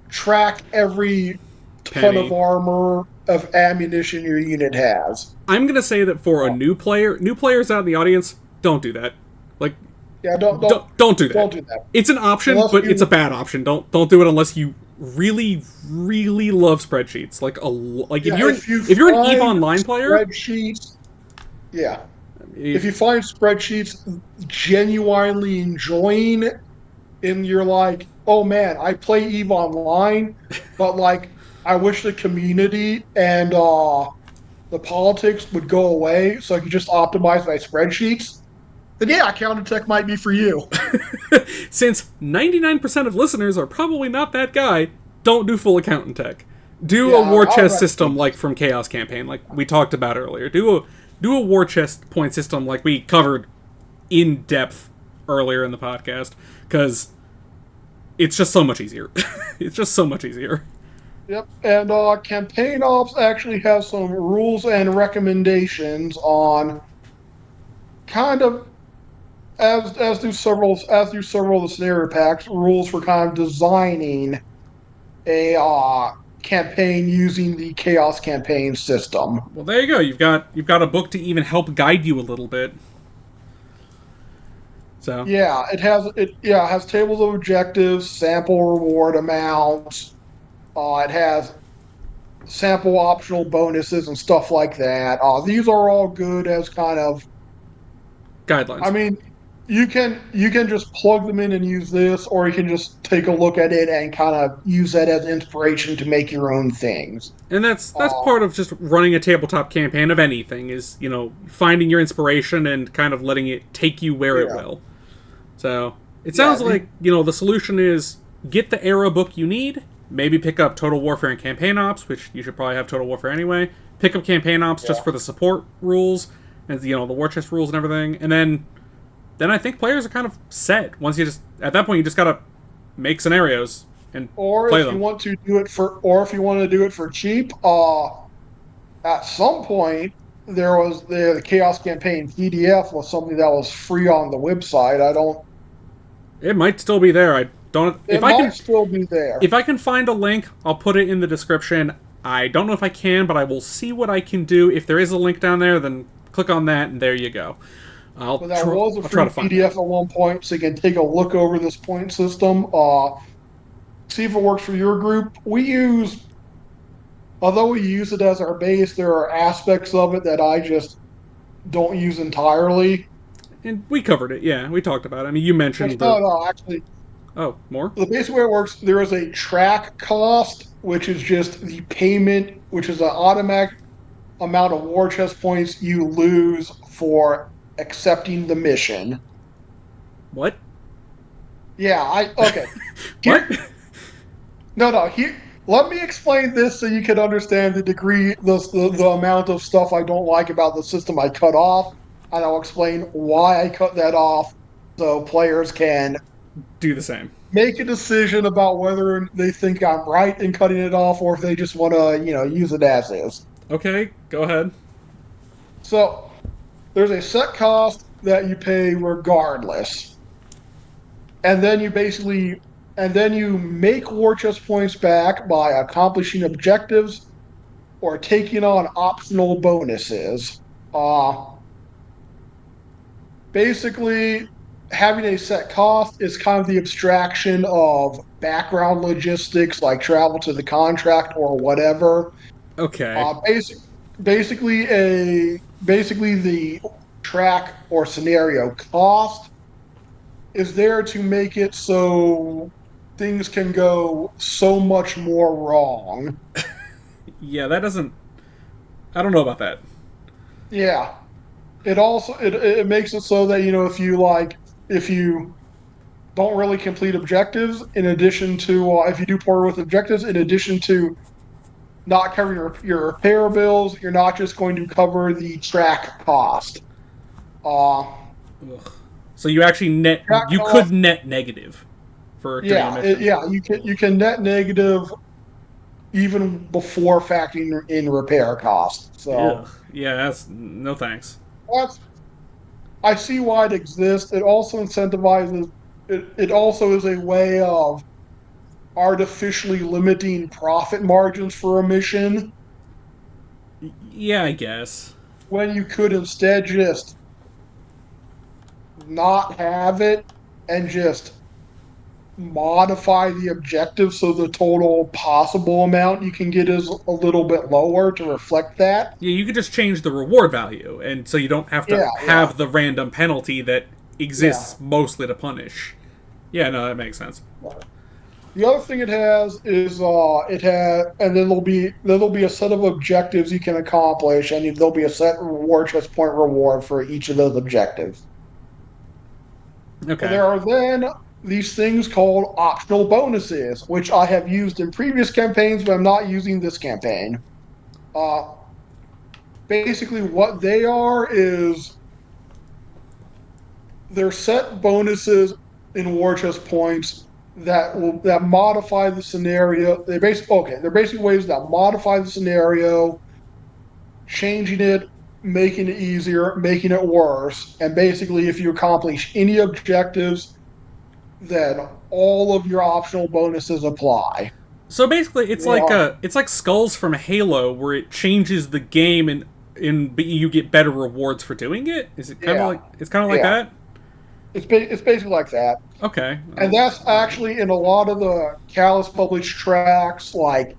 track every ton of Penny. armor of ammunition your unit has. I'm gonna say that for a Uh, new players out in the audience, don't do that. Like, yeah, don't don't do that. don't do that It's an option, unless but it's a you. bad option. Don't do it unless you really really love spreadsheets. Like Yeah, if you if you're an Eve find Online player, spreadsheets, yeah, if if, you find spreadsheets genuinely enjoying and you're like, oh man, I play Eve Online, but like I wish the community and the politics would go away so I could just optimize my spreadsheets, then yeah, Countertech might be for you. since 99% of listeners are probably not that guy, don't do full accountant tech. Do Yeah, a war I'll chest recommend system like from Chaos Campaign, like we talked about earlier. Do a war chest point system like we covered in depth earlier in the podcast, because it's just so much easier. It's just so much easier. Yep, and campaign ops actually has some rules and recommendations on kind of as do several of the scenario packs rules for kind of designing a campaign using the chaos campaign system. Well, there you go. You've got a book to even help guide you a little bit. So It has tables of objectives, sample reward amounts. It has sample optional bonuses and stuff like that. These are all good as kind of. I guidelines, mean, you can just plug them in and use this, or you can just take a look at it and kind of use that as inspiration to make your own things. and that's Uh, part of just running a tabletop campaign of anything, is finding your inspiration and kind of letting it take you where it yeah, will. So it yeah, sounds like the solution is get the era book you need. Maybe pick up Total Warfare and Campaign Ops, which you should probably have Total Warfare anyway. Pick up Campaign Ops yeah. just for the support rules and the war chest rules and everything, and then I think players are kind of set. Once you just at that point you just gotta make scenarios and Or play if you them. want to do it for cheap, at some point there was the Chaos Campaign PDF was something that was free on the website. I don't. It might still be there. I don't. It might still be there. If I can find a link, I'll put it in the description. I don't know if I can, but I will see what I can do. If there is a link down there, then click on that, and there you go. But that was a I'll try free to find PDF that. at one point, so you can take a look over this point system. See if it works for your group. Although we use it as our base, there are aspects of it that I just don't use entirely. And we covered it. Yeah, we talked about it. I mean, you Which mentioned the. no, actually, Oh, more? the basic way it works, there is a track cost, which is just the payment, which is an automatic amount of war chest points you lose for accepting the mission. What? Yeah, okay. What? Here, no. Here, let me explain this so you can understand the degree, the amount of stuff I don't like about the system I cut off, and I'll explain why I cut that off, so players can Do the same. make a decision about whether they think I'm right in cutting it off or if they just want to, use it as is. Okay, go ahead. So there's a set cost that you pay regardless, and then you make war chest points back by accomplishing objectives or taking on optional bonuses. Uh, Basically, having a set cost is kind of the abstraction of background logistics like travel to the contract or whatever. Okay. Uh, basic, basically the track or scenario cost is there to make it so things can go so much more wrong. Yeah, that doesn't. I don't know about that. Yeah. It makes it so that if you don't really complete objectives, in addition to if you do poor with objectives, in addition to not covering your repair bills, you're not just going to cover the track cost. Uh, Ugh. So you actually net. Track You could cost, net negative for doing a yeah, mission. yeah, you can net negative even before factoring in repair costs. Ugh. So Yeah, that's no thanks. that's I see why it exists. It also incentivizes. It also is a way of artificially limiting profit margins for a mission Yeah, I guess. when you could instead just not have it and just modify the objective so the total possible amount you can get is a little bit lower to reflect that. Yeah, you could just change the reward value, and so you don't have to Yeah, yeah, have the random penalty that yeah. exists mostly to punish. Yeah, no, that makes sense. The other thing it has is and then there'll be a set of objectives you can accomplish, and there'll be a set reward chest point reward for each of those objectives. Okay. There are then these things called optional bonuses, which I have used in previous campaigns, but I'm not using this campaign. Uh, Basically, what they are is they're set bonuses in war chest points that modify the scenario. They're basically ways that modify the scenario, changing it, making it easier, making it worse, and basically, if you accomplish any objectives, then all of your optional bonuses apply. So basically, They are, it's like Skulls from Halo, where it changes the game and but you get better rewards for doing it. Is it kind of yeah, like it's kind of like yeah. that? It's basically like that. Okay. And that's actually in a lot of the Callus published tracks, like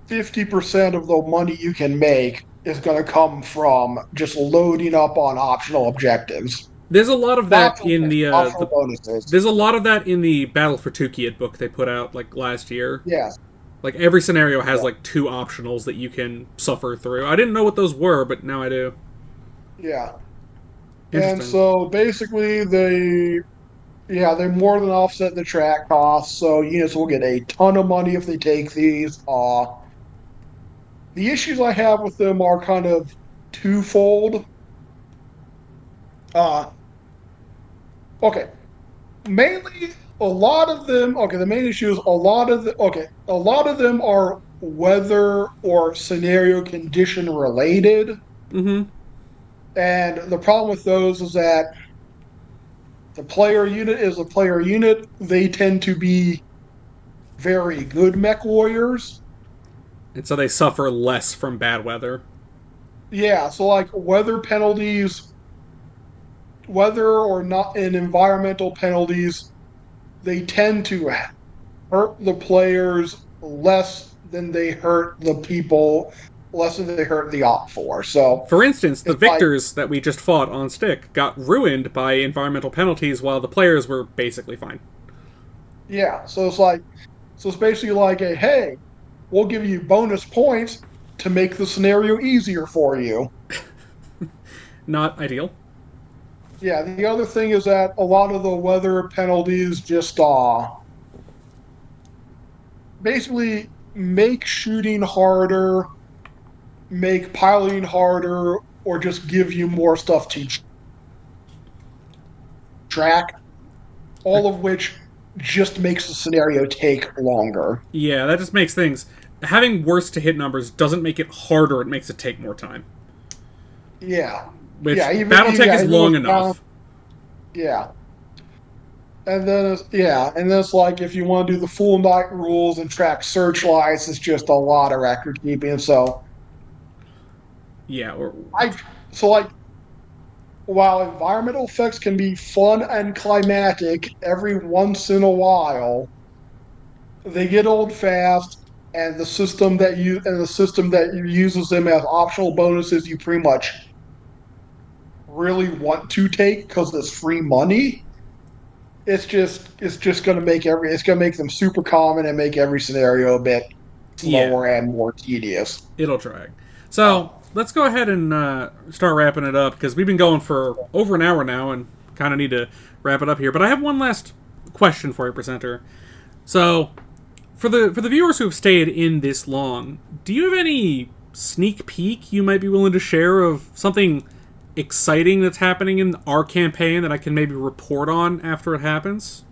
50% of the money you can make is going to come from just loading up on optional objectives. There's a lot of Not that optional in objectives, the optional bonuses. there's a lot of that in the Battle for Tukiyat book they put out like last year. Yes. Like every scenario has Yeah. like two optionals that you can suffer through. I didn't know what those were, but now I do. Yeah. And Interesting. so basically they more than offset the track costs. So units will get a ton of money if they take these. The issues I have with them are kind of twofold. Uh, okay, mainly a lot of them. Okay, the main issue is a lot of them are weather or scenario condition related, Mm-hmm. and the problem with those is that the player unit is a player unit. They tend to be very good mech warriors. And so they suffer less from bad weather. Yeah, so like weather or not, and environmental penalties, they tend to hurt the players less than they hurt the op for. So For instance, the it's like, victors that we just fought on stick got ruined by environmental penalties while the players were basically fine. yeah. So it's basically like a hey, we'll give you bonus points to make the scenario easier for you. Not ideal. Yeah. The other thing is that a lot of the weather penalties just basically make shooting harder, make piloting harder, or just give you more stuff to track, all of which just makes the scenario take longer. Yeah, that just makes things. Having worse to hit numbers doesn't make it harder, it makes it take more time. Yeah. Which, BattleTech is long enough. Yeah. And then it's like if you want to do the full night rules and track searchlights, it's just a lot of record keeping. Yeah, or. I so like while environmental effects can be fun and climatic every once in a while, they get old fast, and the system that uses them as optional bonuses you pretty much really want to take because it's free money it's just going to make them super common and make every scenario a bit Yeah, slower and more tedious. it'll drag. So let's go ahead and start wrapping it up because we've been going for over an hour now and kind of need to wrap it up here. But I have one last question for you, presenter. So for the viewers who have stayed in this long, do you have any sneak peek you might be willing to share of something exciting that's happening in our campaign that I can maybe report on after it happens?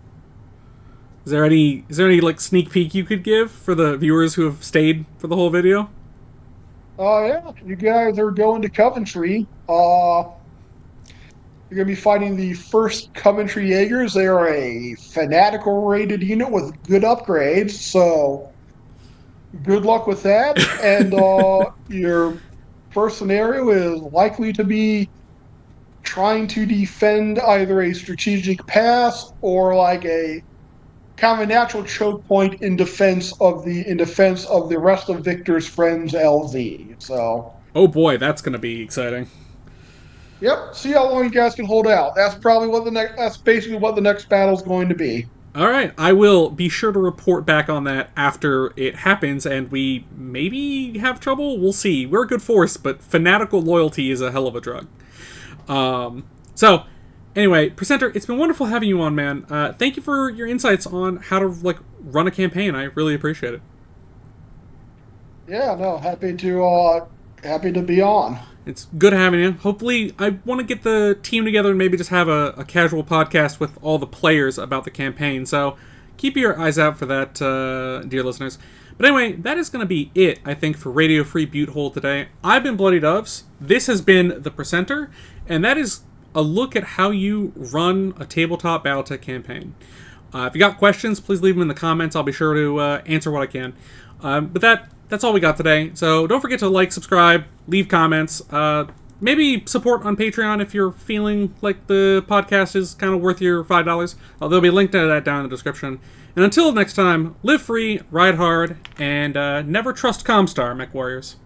Is there any like sneak peek you could give for the viewers who have stayed for the whole video? Oh yeah, you guys are going to Coventry. You're going to be fighting the first Coventry Jaegers. They are a fanatical rated unit with good upgrades, so good luck with that. And your first scenario is likely to be trying to defend either a strategic pass or like a kind of a natural choke point in defense of the rest of Victor's friends LZ. So Oh boy, that's going to be exciting. yep, see how long you guys can hold out. That's basically what the next battle is going to be. All right, I will be sure to report back on that after it happens, and we maybe have trouble. We'll see. We're a good force, but fanatical loyalty is a hell of a drug. So, anyway, presenter, it's been wonderful having you on, man. Thank you for your insights on how to like run a campaign. I really appreciate it. Yeah, no, happy to be on. It's good having you. Hopefully, I want to get the team together and maybe just have a casual podcast with all the players about the campaign. So keep your eyes out for that, dear listeners. But anyway, that is going to be it, I think, for Radio Free Butte Hold today. I've been Bloody Doves. This has been The Presenter, and that is a look at how you run a tabletop BattleTech campaign. If you got questions, please leave them in the comments. I'll be sure to answer what I can. But that's all we got today. So don't forget to like, subscribe, leave comments. Maybe support on Patreon if you're feeling like the podcast is kind of worth your $5. There'll be a link to that down in the description. And until next time, live free, ride hard, and never trust Comstar, Mech Warriors.